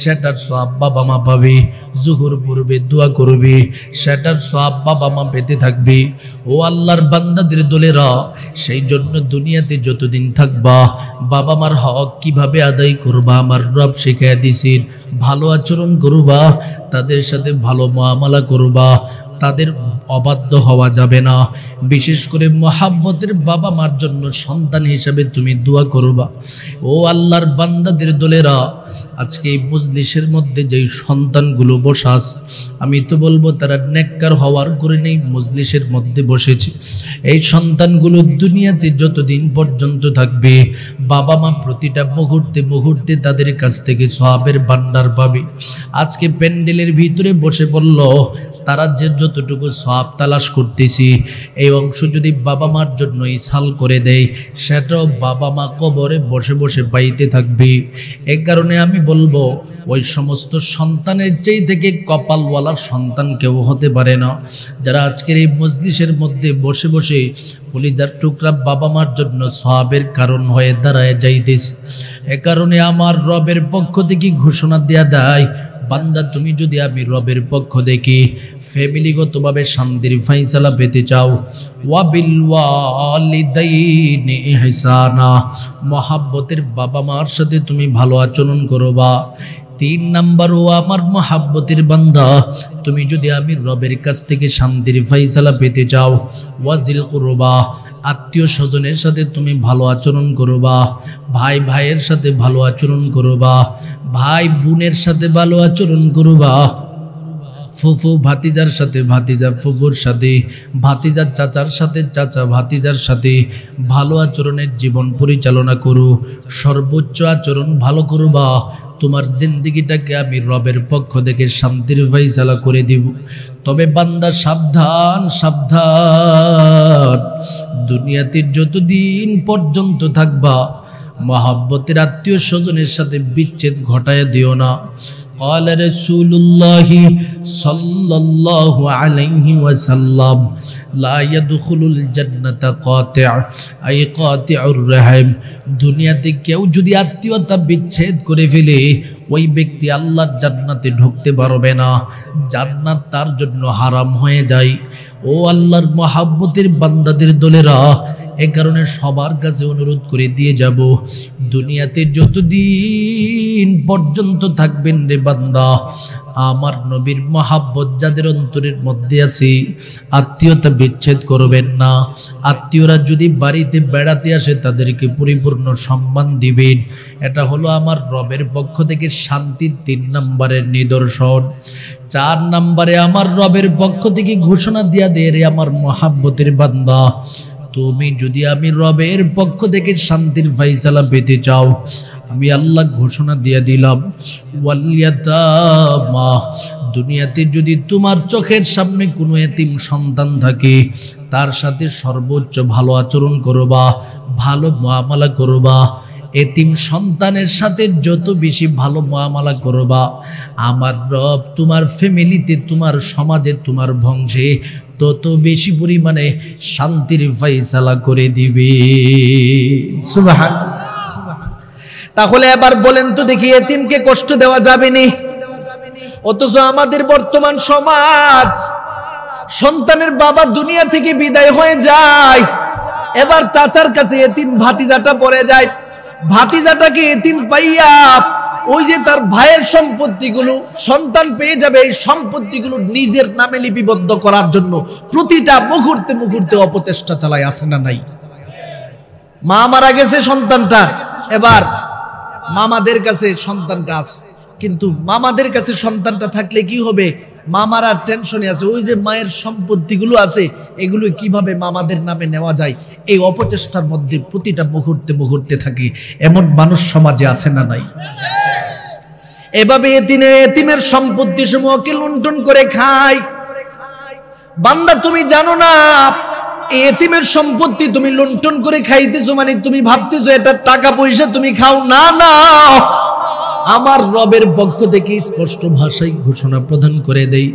সেটার সওয়াব বাবা মা পাবে। জোহর পড়বে দোয়া করবে, সেটার সওয়াব বাবা মা পেতে থাকবে। ও আল্লাহর বান্দাদের দলেরা, সেই জন্য দুনিয়াতে যতদিন থাকবা বাবা মার হক কিভাবে আদায় করবা আমার রব শিখিয়ে দিয়েছেন। ভালো আচরণ করবা, তাদের সাথে ভালো মুআমালা করবা, তাদের অবাধ্য হওয়া যাবে না। বিশেষ করে মহাব্বতের বাবা মার জন্য সন্তান হিসেবে তুমি দোয়া করবা। ও আল্লাহর বান্দাদের দলেরা, আজকে এই মজলিসের মধ্যে যেই সন্তানগুলো বসা আছে, আমি তো বলবো তারা নেককার হওয়ার করে নেই মজলিসের মধ্যে বসেছে। এই সন্তানগুলো দুনিয়াতে যতদিন পর্যন্ত থাকবে, বাবা মা প্রতিটা মুহূর্তে মুহূর্তে তাদের কাছ থেকে সওয়াবের ভান্ডার পাবে। আজকে প্যান্ডেলের ভিতরে বসে পড়ল, তারা যে যতটুকু সওয়াব তালাশ করতেছি, এই অংশ যদি বাবা মার জন্য ইসাল করে দেয়, সেটাও বাবা মা কবরে বসে বসে পাইতে থাকবে। এই কারণে আমি বলবো, ওই সমস্ত সন্তানের চেয়ে থেকে কপালওয়ালার সন্তান কেউ হতে পারে না, যারা আজকের এই মজলিসের মধ্যে বসে বসে কলিজার টুকরা বাবা মার জন্য সওয়াবের কারণ হয়ে দাঁড়ায় যাইতেছে। এ কারণে আমার রবের পক্ষ থেকে ঘোষণা দেয়া দেয়, বান্দা তুমি যদি আমি রবের পক্ষ থেকে ফ্যামিলিগতভাবে শান্তির ফাইসালা পেতে চাও, ওয়াবিল ওয়ালিদাইনি ইহসানা, মহাব্বতের বাবা মার সাথে তুমি ভালো আচরণ করবা। 3 নাম্বার, ও আমার মহাব্বতের বান্দা, তুমি যদি আমি রবের কাছ থেকে শান্তির ফাইসালা পেতে চাও, ওয়াজিল কুরবা, আত্মীয় স্বজনের সাথে তুমি ভালো আচরণ করবা, ভাই ভাইয়ের সাথে ভালো আচরণ করবা, ভাই বোনের সাথে ভালো আচরণ করবা, ফুফু ভাতিজার সাথে ভাতিজা ফুফুর সাথে, ভাতিজার চাচার সাথে চাচা ভাতিজার সাথে ভালো আচরণের জীবন পরিচালনা করো, সর্বোচ্চ আচরণ ভালো করবা। তোমার জিন্দেগিটাকে আমি রবের পক্ষ থেকে শান্তির ফাইসালা করে দিব। তবে বান্দা সাবধান সাবধান, দুনিয়াতে যতদিন পর্যন্ত থাকবা, মহাব্বতের আত্মীয় স্বজনের সাথে বিচ্ছেদ ঘটায় দিও না। قال رسول الله صلى الله عليه وسلم لا يدخل الجنة قاطع أي قاطع الرحم, দুনিয়াতে কেউ যদি আত্মীয়তা বিচ্ছেদ করে ফেলে, ওই ব্যক্তি আল্লাহর জান্নাতে ঢুকতে পারবে না, জান্নাত তার জন্য হারাম হয়ে যায়। ও আল্লাহর মহাব্বতের বান্দাদের দলেরা, এ কারণে সবার কাছে অনুরোধ করে দিয়ে যাব, দুনিয়াতে যতদিন পর্যন্ত থাকবেন রে বান্দা, আমার নবীর মহাব্বত যাদের অন্তরের মধ্যে আছে, আত্মীয়তা বিচ্ছেদ করবেন না। আত্মীয়রা যদি বাড়িতে বেড়াতে আসে, তাদেরকে পরিপূর্ণ সম্মান দিবেন। এটা হলো আমার রবের পক্ষ থেকে শান্তির 3 নম্বরের নিদর্শন। 4 নম্বরে আমার রবের পক্ষ থেকে ঘোষণা দিয়া দে, রে আমার মহাব্বতের বান্দা, তুমি যদি আমি রবের পক্ষ থেকে শান্তির ফাইসালা পেতে চাও, আমি আল্লাহ ঘোষণা দিয়ে দিলাম, ওয়ালিয়াতামা, দুনিয়াতে যদি তোমার চোখের সামনে কোনো এতিম সন্তান থাকে, তার সাথে সর্বোচ্চ ভালো আচরণ করবা, ভালো মুআমালা করবা। এতিম সন্তানের সাথে যত বেশি ভালো মুআমালা করবা, আমার রব তোমার ফ্যামিলিতে, তোমার সমাজে, তোমার বংশে তত বেশি পরিমাণে শান্তির ফাইসালা করে দিবে। সুবহানাল্লাহ। তাহলে এবার বলেন তো দেখি, এতিমকে কষ্ট দেওয়া যাবে না? অথচ আমাদের বর্তমান সমাজ, সন্তানের বাবা দুনিয়া থেকে বিদায় হয়ে যায়, এবার চাচার কাছে এতিম ভাতিজাটা পড়ে যায়। ভাতিজাটাকে এতিম পাইয়া ওই যে তার ভাইয়ের সম্পত্তিগুলো সন্তান পেয়ে যাবে, এই সম্পত্তিগুলো নিজের নামে লিপিবদ্ধ করার জন্য প্রতিটা মুহূর্তে মুহূর্তে অপচেষ্টা চালায়, আছে না নাই? মা মারা গেছে সন্তানটা, এবার মামাদের কাছে সন্তানটা আছে, কিন্তু মামাদের কাছে সন্তানটা থাকলে কি হবে? মামারা টেনশনে আছে, ওই যে মায়ের সম্পত্তিগুলো আছে, এগুলো কিভাবে মামাদের নামে নেওয়া যায়, এই অপচেষ্টার মধ্যে প্রতিটা মুহূর্তে মুহূর্তে থাকে। এমন মানুষ সমাজে আছে না নাই? এভাবে এতিমের সম্পত্তি সমূহকে লুণ্ঠন করে খায়। বান্দা তুমি জানো না, এতিমের সম্পত্তি তুমি লুণ্ঠন করে খাইতেছো, মানে তুমি ভাবতেছো এটা টাকা পয়সা তুমি খাও। না না, আমার রবের পক্ষ থেকে স্পষ্ট ভাষায় ঘোষণা প্রদান করে দেই,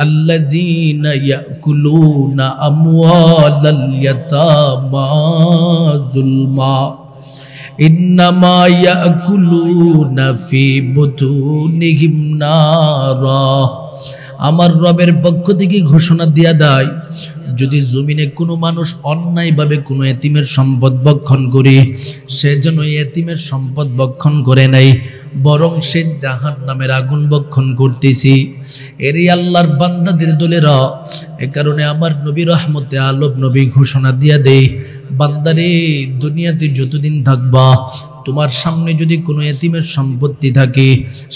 আল্লাযীনা ইয়াকুলুনা আমওয়ালাল ইয়াতামা যুলমা ইন্নামা ইয়াকুলুনা ফি বুতুনিহিম নারা। আমার রবের পক্ষ থেকে ঘোষণা দিয়া দেয়, যদি জমিনে কোনো মানুষ অন্যায়ভাবে কোনো এতিমের সম্পদ ভক্ষণ করে, সে যেন এতিমের সম্পদ ভক্ষণ করে নাই, বরং সে জাহান্নামের আগুন বক্ষণ করতেছি। এরই আল্লাহর বান্দাদের দলেরা, এ কারণে আমার নবী রহমতে আলম নবী ঘোষণা দিয়া দেয়, বান্দারে দুনিয়াতে যতদিন থাকবা তোমার সামনে যদি কোনো এতিমের সম্পত্তি থাকে,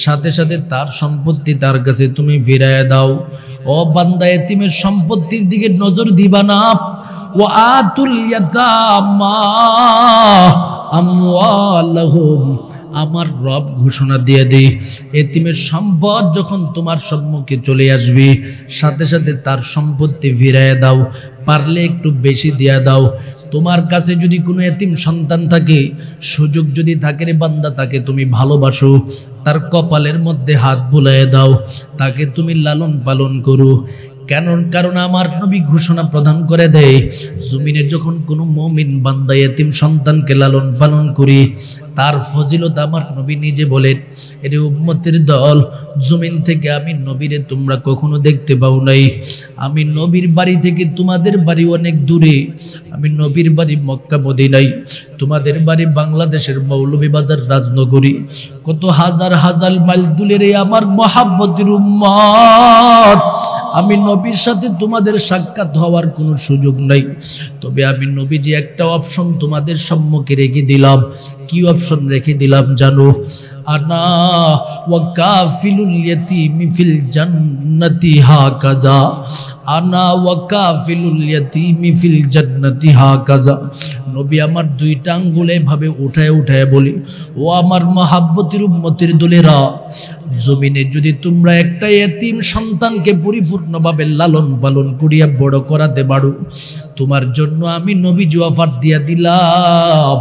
সাথে সাথে তার সম্পত্তি তার কাছে তুমি ফিরাইয়া দাও। ও বান্দা, এতিমের সম্পত্তির দিকে নজর দিবা না। ওয়া আতুল ইয়াতামা আমওয়ালাহুম, আমার রব ঘোষণা দিয়ে দেই, এতিমের সম্পদ যখন তোমার সম্মুখে চলে আসবে, সাথে সাথে তার সম্পত্তি ফিরাইয়া দাও, পারলে একটু বেশি দিয়া দাও। তোমার কাছে যদি কোনো এতিম সন্তান থাকে, সুযোগ যদি থাকে রে বান্দা, তাকে তুমি ভালোবাসো, তার কপালের মধ্যে হাত বুলাইয়া দাও, তাকে তুমি লালন পালন করো। কারণ আমার নবী ঘোষণা প্রদান করে দেয়, জমিনে যখন কোনো মুমিন বান্দা এতিম সন্তানকে লালন পালন করি, তার ফজিলত আমার নবী নিজে বলেন, এর উম্মতের দল, জমিন থেকে আমি নবীরে তোমরা কখনো দেখতে পাও নাই। আমি নবীর বাড়ি থেকে তোমাদের বাড়ি অনেক দূরে, আমি নবীর বাড়ি মক্কা মদিনায়, তোমাদের বাড়ি বাংলাদেশের মৌলভীবাজার রাজনগরী, কত হাজার হাজার মাইল দূরে আমার মহাব্বতের উম্মত। আমি নবীর সাথে তোমাদের সাক্ষাৎ হওয়ার কোনো সুযোগ নাই, তবে আমি নবীজি একটা অপশন তোমাদের সম্মুখে রেখে দিলাম। কি অপশন রেখে দিলাম জানো? আনা ওয়া কাফিলুল ইয়াতীমি ফিল জান্নাতি হাকাযা, আনা ওয়া কাফিলুল ইয়াতীমি ফিল জান্নাতি হাকাযা। নবী আমার দুইটা আঙ্গুল এভাবে উঠায় উঠায় বলি, ও আমার মহাব্বতের উম্মতের দলেরা, জমিনে যদি তোমরা একটা এতিম সন্তানকে পরিপূর্ণভাবে লালন পালন করিয়া বড় করাতে পারো, তোমার জন্য আমি নবীজি অফার দিয়া দিলাম,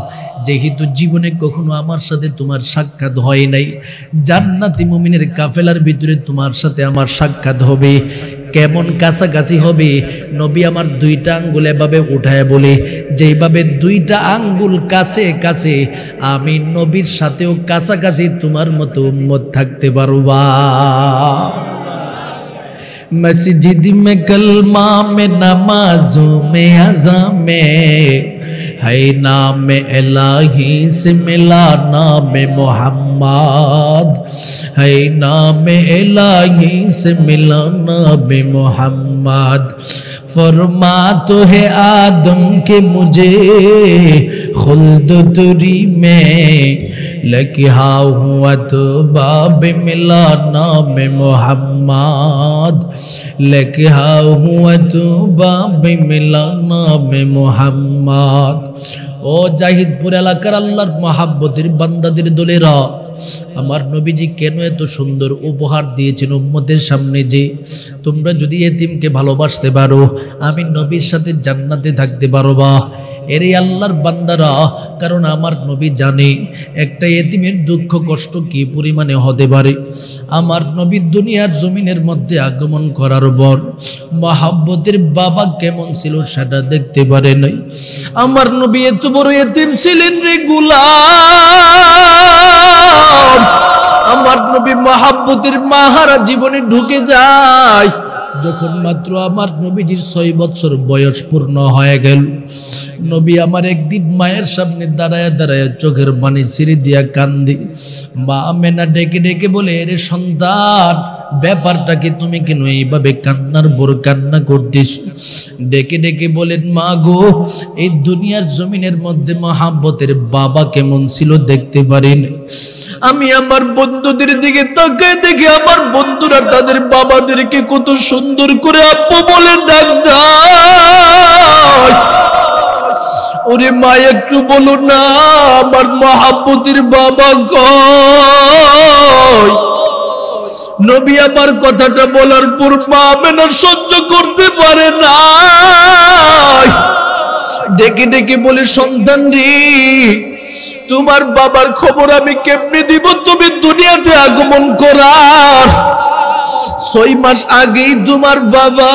যেহেতু জীবনে কখনো আমার সাথে তোমার সাক্ষাৎ হয় নাই, জান্নাতি মুমিনের কাফেলার ভিতরে তোমার সাথে আমার সাক্ষাৎ হবে। কেমন কাছাকাছি হবে? নবী আমার দুইটা আঙ্গুল এভাবে উঠায় বলে, যেইভাবে দুইটা আঙ্গুল কাছে কাছে, আমি নবীর সাথেও কাছাকাছি তোমার মতো উম্মত থাকতে পারবা। मस्जिद में कलमा में नमाजों में अज़ा में है नाम इलाही से मिला नाम मोहम्मद, है नाम इलाही से मिला नाम मोहम्मद। फरमा तो है आदम के मुझे खुल्द तुरी में, लकिहा हुआ तो बाब मिला नाम मोहम्मद, लकिहा हुआ तो बाब मिला नाम मोहम्मद। ও জাহিদপুর এলাকার আল্লাহর মহাব্বতের বান্দাদের দলেরা, আমার নবীজি কেন এত সুন্দর উপহার দিয়েছেন উম্মতের সামনে, যে তোমরা যদি এতিমকে ভালোবাসতে পারো, আমি নবীর সাথে জান্নাতে থাকতে পারবা। এর আল্লাহর বান্দারা, কারণ আমার নবী জানে একটা এতিমের দুঃখ কষ্ট কি পরিমাণে হতে পারে। আমার নবী দুনিয়ার জমিনের মধ্যে আগমন করার পর মহাব্বতের বাবা কেমন ছিল সেটা দেখতে পারে নাই। আমার নবী এত বড় এতিম ছিলেন রে গোলাম। আমার নবী মহাব্বতের মাহারা জীবনে ঢুকে যায় যখন মাত্র আমার নবীজির 6 বছর বয়স পূর্ণ হয়ে গেল। নবী আমার একদিন মায়ের সামনে দাঁড়ায় দাঁড়ায় চোখের পানি ছিঁড়ে দিয়া কান্দি। মা আমেনা ডেকে ডেকে বলে, এরে সন্তান, ব্যাপারটাকে তুমি কেন এইভাবে কান্নার বর কান্না করতেছ? ডেকে ডেকে বলেন, মা গো, এই দুনিয়ার জমিনের মধ্যে মহাব্বতের বাবা কেমন ছিল দেখতে পারিনি। আমি আমার বন্ধুদের দিকে তাকায় দেখি আমার বন্ধুরা তাদের বাবাদেরকে কত সুন্দর করে আব্বু বলে ডাক দেয়। ওরে মা, একটু বলো না আমার মহাব্বতের বাবা কই? নবী আমার কথাটা বলার পর মা আমেনা সহ্য করতে পারে না, ডেকে ডেকে বলে, সন্তান রে, তোমার বাবার খবর আমি কেমনে দিব? তুমি দুনিয়াতে আগমন করার 6 মাস আগেই তোমার বাবা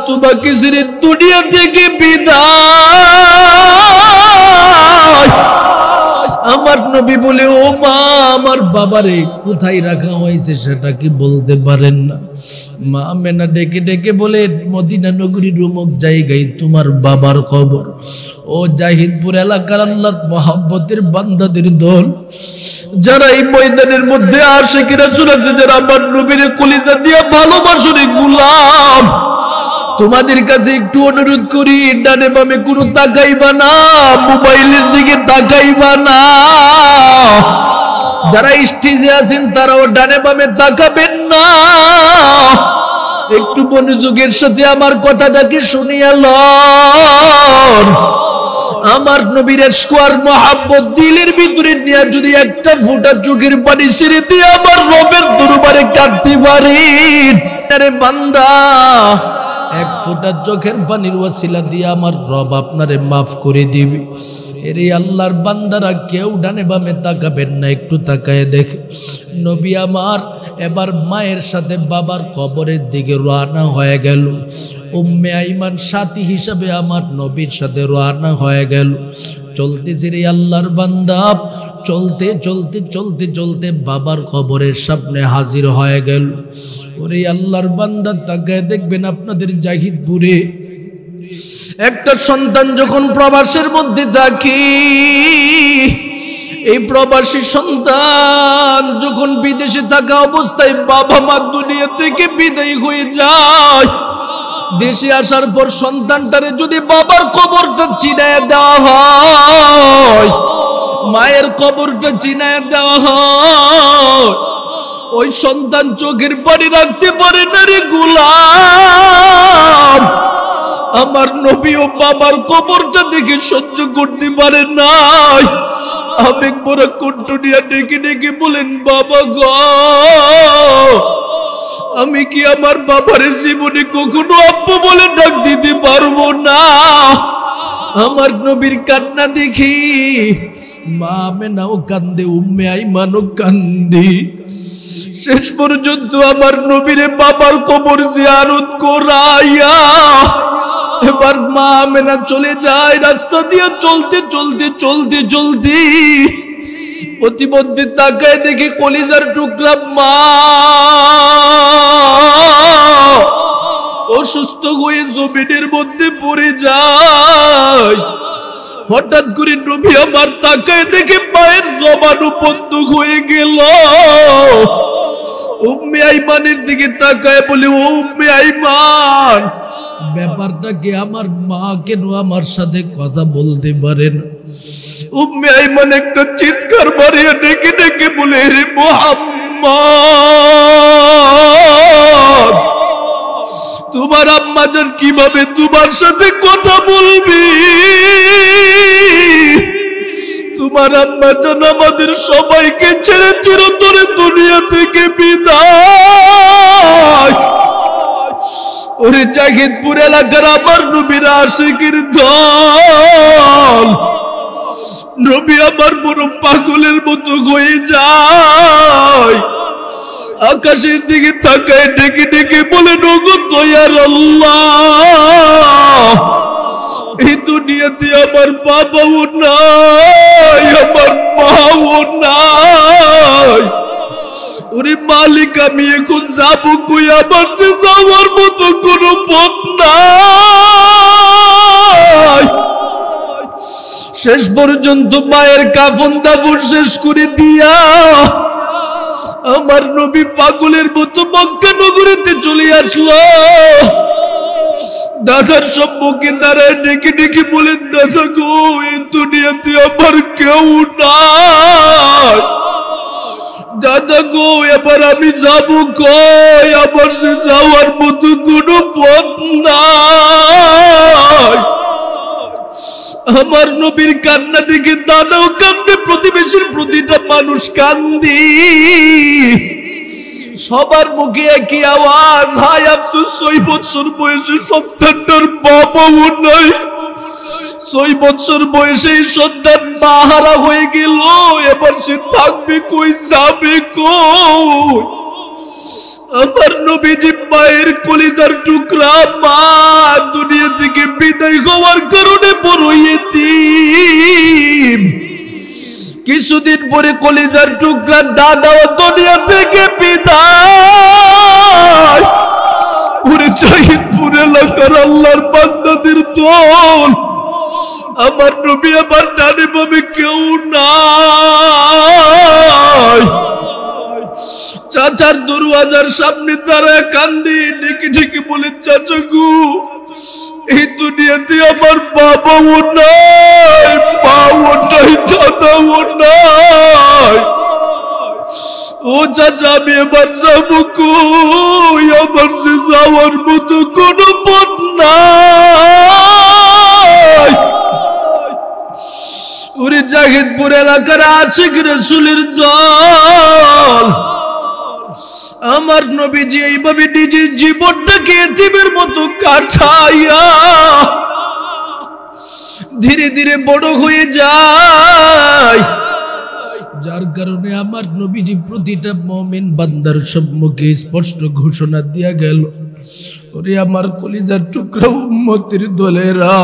তোমাকে ছেড়ে দুনিয়া থেকে বিদায়। আমার নবী বলে, ও মা, আমার বাবারে কোথায় রাখা হয়েছে সেটা কি বলতে পারেন না? মা আমেনা ডেকে ডেকে বলে, মদিনা নগরীর অমুক জায়গায় তোমার বাবার কবর। ও জাহিদপুর এলাকার আল্লাহর মহব্বতের বান্দাদের দল, যারা এই ময়দানের মধ্যে আশিক রাসূল আছে, যারা আমার নবীর কলিজা দিয়া ভালোবাসে গোলাম, তোমাদের কাছে একটু অনুরোধ করি, ডানে বামে কোনো তাকাইবা না, মোবাইলের দিকে তাকাইবা না। যারা স্টেজে আছেন তারাও ডানে বামে তাকাবেন না। একটু মনোযোগের সাথে আমার কথাটাকে শুনিয়া লন। আমার নবীর ইশক আর মহব্বত দিলের ভিতরে নিয়ে যদি একটা ফোঁটা চোখের পানি ছেড়ে দিয়ে আমার রবের দরবারে কাঁদতে পারেন, আরে বান্দা, এক ফোঁটা চোখের পানির ওয়াসিলা দিয়ে আমার রব আপনারে মাফ করে দিবে। এরে আল্লাহর বান্দারা, কেউ ডানে বামে তাকাবেন না, একটু তাকায় দেখে নবী আমার এবার মায়ের সাথে বাবার কবরের দিকে রওনা হয়ে গেল। উম্মে আইমান সাথী হিসাবে আমার নবীর সাথে রওনা হয়ে গেল। চলতেছে রে আল্লাহর বান্দা, চলতে চলতে চলতে চলতে বাবার কবরের সামনে হাজির হয়ে গেল। ওরে আল্লাহর বান্দা, তাকায় দেখবেন আপনাদের জাহিদপুরে একটা সন্তান যখন প্রবাসের মধ্যে থাকে, এই প্রবাসী সন্তান যখন বিদেশে থাকা অবস্থায় বাবা মা দুনিয়া থেকে বিদায় হয়ে যায়, দেশে আসার পর সন্তানটারে যদি বাবার কবরটা চিনায় দেওয়া হয়, মায়ের কবরটা চিনায় দেওয়া হয়, ওই সন্তান চোখের পানি রাখতে পারে না রে গোলাম। আমার নবী ও বাবার কবরটা দেখে সহ্য করতে পারে নাই, আবেগ ভরা কণ্ঠ নিয়ে ডেকে ডেকে বলেন, বাবা গো, আমি কি আমার বাবার জীবনে কখনো আব্বু বলে ডাক দিতে পারবো না? আমার নবীর কান্না দেখি মা আমেনাও কান্দে, উম্মে আইমানও কান্দি। শেষ পর্যন্ত আমার নবীরে বাবার কবর জিয়ারত করাইয়া এবার মা আমেনা চলে যায় রাস্তা দিয়ে, চলতে চলতে চলতে চলতে প্রতিমধ্যে তাকায় দেখে কলিজার টুকরা মা অসুস্থ হয়ে জমিনের মধ্যে পড়ে যায়। হঠাৎ করে নবী আমার তাকায় দেখে মায়ের জবানও বন্ধ হয়ে গেল। উম্মে আইমানের দিকে তাকায় বলে, ও উম্মে আইমান, ব্যাপারটা কি? আমার মা কেন আমার সাথে কথা বলতে পারে না? উম্মে আইমান একটা চিৎকার মারিয়া ডেকে ডেকে বলে, রে মুহাম্মদ, তোমার আম্মা জান কিভাবে তোমার সাথে কথা বলবি? তোমার আম্মা জান আমাদের সবাইকে ছেড়ে চিরতরে দুনিয়া থেকে বিদায়। ওরে জাহিদপুর এলাকার আমার নবীর আশিকের দল, নবী আমার বড় পাগলের মতো হয়ে যায়। আকাশের দিকে তাকায় ডেকে ডেকে বলে, ওগো দয়ার আল্লাহ, এই দুনিয়াতে আমার বাবাও নাই, আমার মাও নাই। ওরে মালিক, আমি এখন যাবো কই? আমার সে যাওয়ার মতো কোনো পথ নাই। শেষ পর্যন্ত মায়ের কাফন দাফন শেষ করে দিয়া আমার নবী পাগলের মতো মক্কা নগরীতে চলে আসলো। দাদার সম্মুখে দাঁড়ায় ডেকে ডেকে বলেন, দাদা গো, এই দুনিয়াতে আমার কেউ নাই। দাদা গো, এবার আমি যাবো কই? আমার সে যাওয়ার মতো কোনো পথ নাই। আমার নবীর কান্না দেখে দাদাও কান্দে, প্রতিবেশীর প্রতিটা মানুষ কান্দি। সবার মুখে একই আওয়াজ, হায় আফসোস, 6 বছর বয়সে সন্তানটার বাবাও নাই। 6 বছর বয়সে সন্তান মাহারা হয়ে গেল, এবার সে থাকবে কই, যাবে কই? আমার নবীজি মায়ের কলিজার টুকরা মা দুনিয়া থেকে বিদায় হওয়ার কারণে বড় ইতিম। কিছুদিন পরে কলিজার টুকরা দাদাও দুনিয়া থেকে বিদায়। পুরে জাহিদপুর এলাকার আল্লাহর বান্দাদের দল আমার নবী আমার ডানে বামে কেউ নাই। চাচার দরওয়াজার সামনে দাঁড়ায় কান্দি, ডেকে ডেকে বলে, চাচা গো, এই দুনিয়াতে আমার বাবাও নাই, মাও নাই, দাদাও নাই। ও চাচা, আমি এবার যাবো কই? আমার যে যাওয়ার মতো কোনো পথ নাই। ওরে জাহিদপুর এলাকার আশিক রাসূলের দল, আমার নবীজি এইভাবে নিজের জীবনটাকে এতিমের মতো কাটাইয়া ধীরে ধীরে বড় হয়ে যায়। যার কারণে আমার নবীজি প্রতিটা মুমিন বান্দার সম্মুখে স্পষ্ট ঘোষণা দিয়া গেল, ওরে আমার কলিজার টুকরা উম্মতের দলেরা,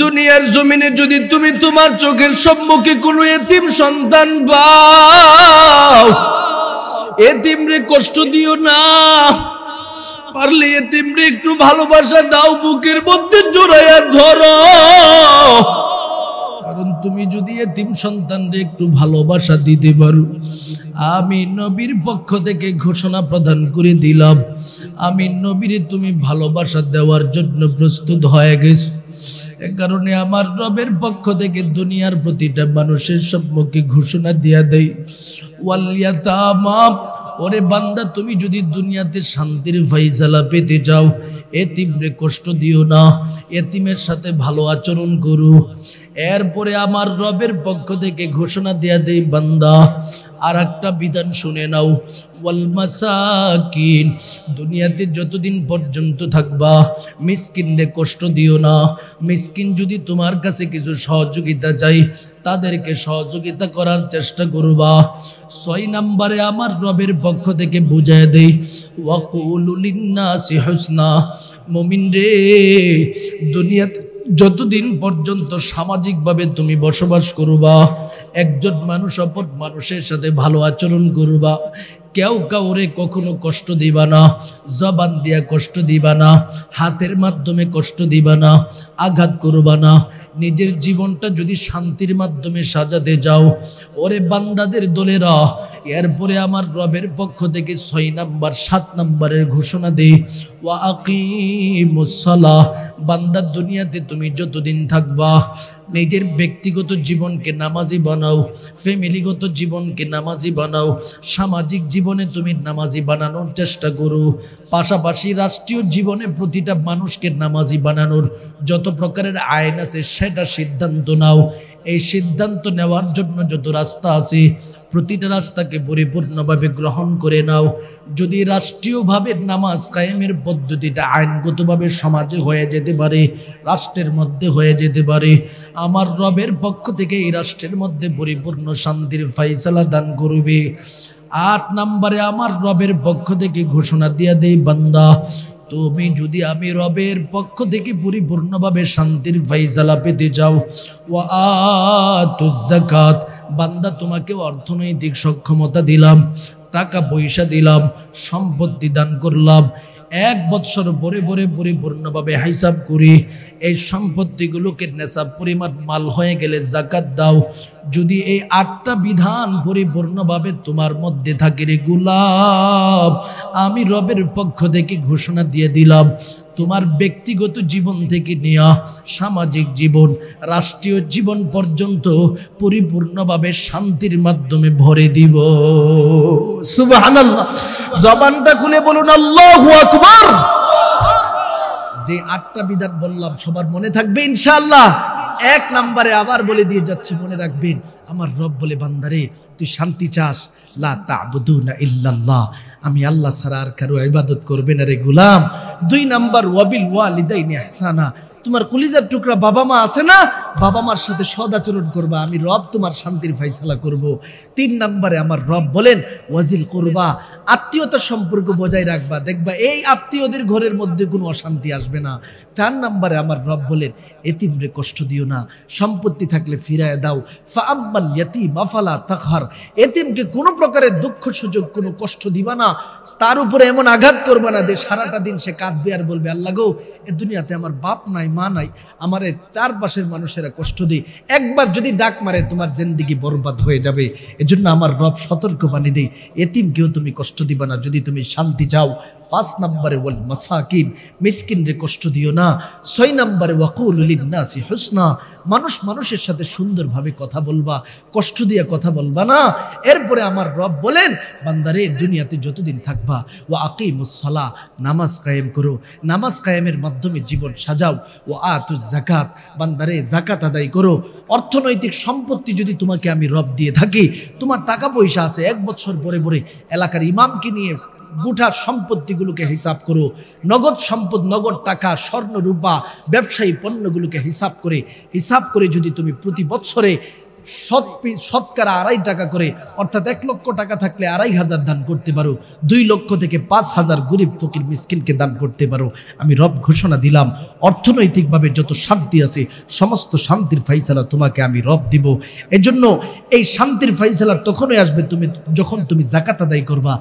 দুনিয়ার জমিনে যদি তুমি তোমার চোখের সম্মুখে কোনো এতিম সন্তান পাও, এতিমরে কষ্ট দিও না, পারলে এতিমরে একটু ভালোবাসা দাও, বুকের মধ্যে জড়াইয়া ধরো। কারণ তুমি যদি এতিম সন্তানরে একটু ভালোবাসা দিতে পারো, আমি নবীর পক্ষ থেকে ঘোষণা প্রদান করে দিলাম, আমি নবীরে তুমি ভালোবাসা দেওয়ার জন্য প্রস্তুত হয়ে গেছো। এ কারণে আমার রবের পক্ষ থেকে দুনিয়ার প্রতিটা মানুষের সম্মুখে ঘোষণা দিয়া দেই, ওয়ালিয়াতামা, ওরে বান্দা, তুমি যদি দুনিয়াতে শান্তির ফায়সালা পেতে চাও, এতিমরে কষ্ট দিও না, এতিমের সাথে ভালো আচরণ করো। এরপরে আমার রবের পক্ষ থেকে ঘোষণা দেয়া দেই, বান্দা আর একটা বিধান শুনে নাও, ওয়াল মাসাকিন, দুনিয়াতে যতদিন পর্যন্ত থাকবা মিসকিনরে কষ্ট দিও না। মিসকিন যদি তোমার কাছে কিছু সহযোগিতা চাই, তাদেরকে সহযোগিতা করার চেষ্টা করবা। 6 নম্বরে আমার রবের পক্ষ থেকে বুঝায় দেই, ওয়াকুলু লিন্নাসি হুসনা, মুমিন রে, দুনিয়াতে যতদিন পর্যন্ত সামাজিকভাবে তুমি বসবাস করবা, একজন মানুষ অপর মানুষের সাথে ভালো আচরণ করবা, কেউ কাউরে কখনো কষ্ট দিবা না, জবান দিয়া কষ্ট দিবা না, হাতের মাধ্যমে কষ্ট দিবা না, আঘাত করবা না। নিজের জীবনটা যদি শান্তির মাধ্যমে সাজাতে যাও, ওরে বান্দাদের দলেরা, এরপরে আমার রবের পক্ষ থেকে 6 নাম্বার 7 নাম্বারের ঘোষণা দেই, ওয়া আকিমুস সালাহ, বান্দা দুনিয়াতে তুমি যতদিন থাকবা নিজের ব্যক্তিগত জীবনকে নামাজি বানাও, ফ্যামিলিগত জীবনকে নামাজি বানাও, সামাজিক জীবনে তুমি নামাজি বানানোর চেষ্টা করো। পাশাপাশি রাষ্ট্রীয় জীবনে প্রতিটা মানুষকে নামাজি বানানোর যত প্রকারের আইন আছে সেটা সিদ্ধান্ত নাও। এই সিদ্ধান্ত নেওয়ার জন্য যত রাস্তা আছে প্রতিটা রাস্তাকে পরিপূর্ণভাবে গ্রহণ করে নাও। যদি রাষ্ট্রীয়ভাবে নামাজ কায়েমের পদ্ধতিটা আইনগতভাবে সমাজে হয়ে যেতে পারে, রাষ্ট্রের মধ্যে হয়ে যেতে পারে, আমার রবের পক্ষ থেকে এই রাষ্ট্রের মধ্যে পরিপূর্ণ শান্তির ফায়সালা দান করবে। 8 নম্বরে আমার রবের পক্ষ থেকে ঘোষণা দিয়া দেই, বান্দা তুমি যদি আমি রবের পক্ষ থেকে পরিপূর্ণভাবে শান্তির ফায়সালা পেতে চাও, ওয়া আতুজ যাকাত, বান্দা তোমাকে অর্থনৈতিক সক্ষমতা দিলাম, টাকা পয়সা দিলাম, সম্পত্তি দান করলাম, 1 বৎসর পরে পরে পরিপূর্ণভাবে হিসাব করি এই সম্পত্তিগুলোকে নেশাব পরিমাণ মাল হয়ে গেলে যাকাত দাও। যদি এই 8টা বিধান পরিপূর্ণভাবে তোমার মধ্যে থাকে রে গোলাম, আমি রবের পক্ষ থেকে ঘোষণা দিয়ে দিলাম, তোমার ব্যক্তিগত জীবন থেকে নিয়ে সামাজিক জীবন, রাষ্ট্রীয় জীবন পর্যন্ত পরিপূর্ণভাবে শান্তির মাধ্যমে ভরে দিব। সুবহানাল্লাহ, জবানটা খুলে বলুন আল্লাহু আকবার। যে 8টা বিধান বললাম সবার মনে থাকবে ইনশাআল্লাহ। 1 নম্বরে আবার বলে দিয়ে যাচ্ছি, মনে রাখবেন, আমার রব বলে, বান্দারে তুই শান্তি চাস, লা তা'বুদুনা ইল্লাল্লাহ, আমি আল্লাহ ছাড়া আর কারো ইবাদত করবে না রে গোলাম। 2 নাম্বার, ওয়াবিল ওয়ালিদাইনি ইহসানা, তোমার কলিজার টুকরা বাবা মা আছে না, বাবা মার সাথে সদাচরণ করবা, আমি রব তোমার শান্তির ফায়সালা করব। তিন নম্বরে আমার রব বলেন ওয়াজিল কুরবা, আত্মীয়তার সম্পর্ক বজায় রাখবা, দেখবা এই আত্মীয়দের ঘরের মধ্যে কোনো অশান্তি আসবে না। চার নম্বরে আমার রব বলেন এতিমরে কষ্ট দিও না, সম্পত্তি থাকলে ফিরায় দাও। ফাআম্মাল ইয়াতীমা ফালা তাকহার, এতিমকে কোনো প্রকারের দুঃখ সুযোগ কোনো কষ্ট দিবা না, তার উপরে এমন আঘাত করবা না যে সারাটা দিন সে কাঁদবে আর বলবে আল্লাহ গো এ দুনিয়াতে আমার বাপ নাই মা নাই, আমারে চারপাশের মানুষেরা কষ্ট দেয়, একবার যদি ডাক মারে তোমার জিন্দেগি বরবাদ হয়ে যাবে। এজন্য আমার রব সতর্ক বাণী দেয় এতিমকেও তুমি কষ্ট দিবা না যদি তুমি শান্তি চাও। 5 নম্বরে ওয়াল মাসাকিন, মিসকিনরে কষ্ট দিও না। 6 নম্বরে ওয়াকুলু লিন্নাসি হুসনা, মানুষ মানুষের সাথে সুন্দরভাবে কথা বলবা, কষ্ট দিয়ে কথা বলবা না। এরপরে আমার রব বলেন বান্দারে দুনিয়াতে যতদিন থাকবা ওয়া আকিমুস সালাহ, নামাজ কায়েম করো, নামাজ কায়েমের মাধ্যমে জীবন সাজাও। ওয়া আতুজ যাকাত, বান্দারে যাকাত আদায় করো। অর্থনৈতিক সম্পত্তি যদি তোমাকে আমি রব দিয়ে থাকি, তোমার টাকা পয়সা আছে, 1 বছর পরে পরে এলাকার ইমামকে নিয়ে গোটা সম্পত্তিগুলোকে হিসাব করো, নগদ সম্পদ, নগদ টাকা, স্বর্ণ রূপা, ব্যবসায়ী পণ্যগুলোকে হিসাব করে যদি তুমি প্রতি বছরে শতকরা 2.5 টাকা করে, অর্থাৎ 1 লক্ষ টাকা থাকলে 2,500 দান করতে পারো, 2 লক্ষ থেকে 5,000 গরিব ফকির মিসকিনকে দান করতে পারো, আমি রব ঘোষণা দিলাম অর্থনৈতিকভাবে যত শান্তি আছে সমস্ত শান্তির ফাইসালা তোমাকে আমি রব দিব। এজন্য এই শান্তির ফাইসালা তখনই আসবে যখন তুমি যাকাত আদায় করবা।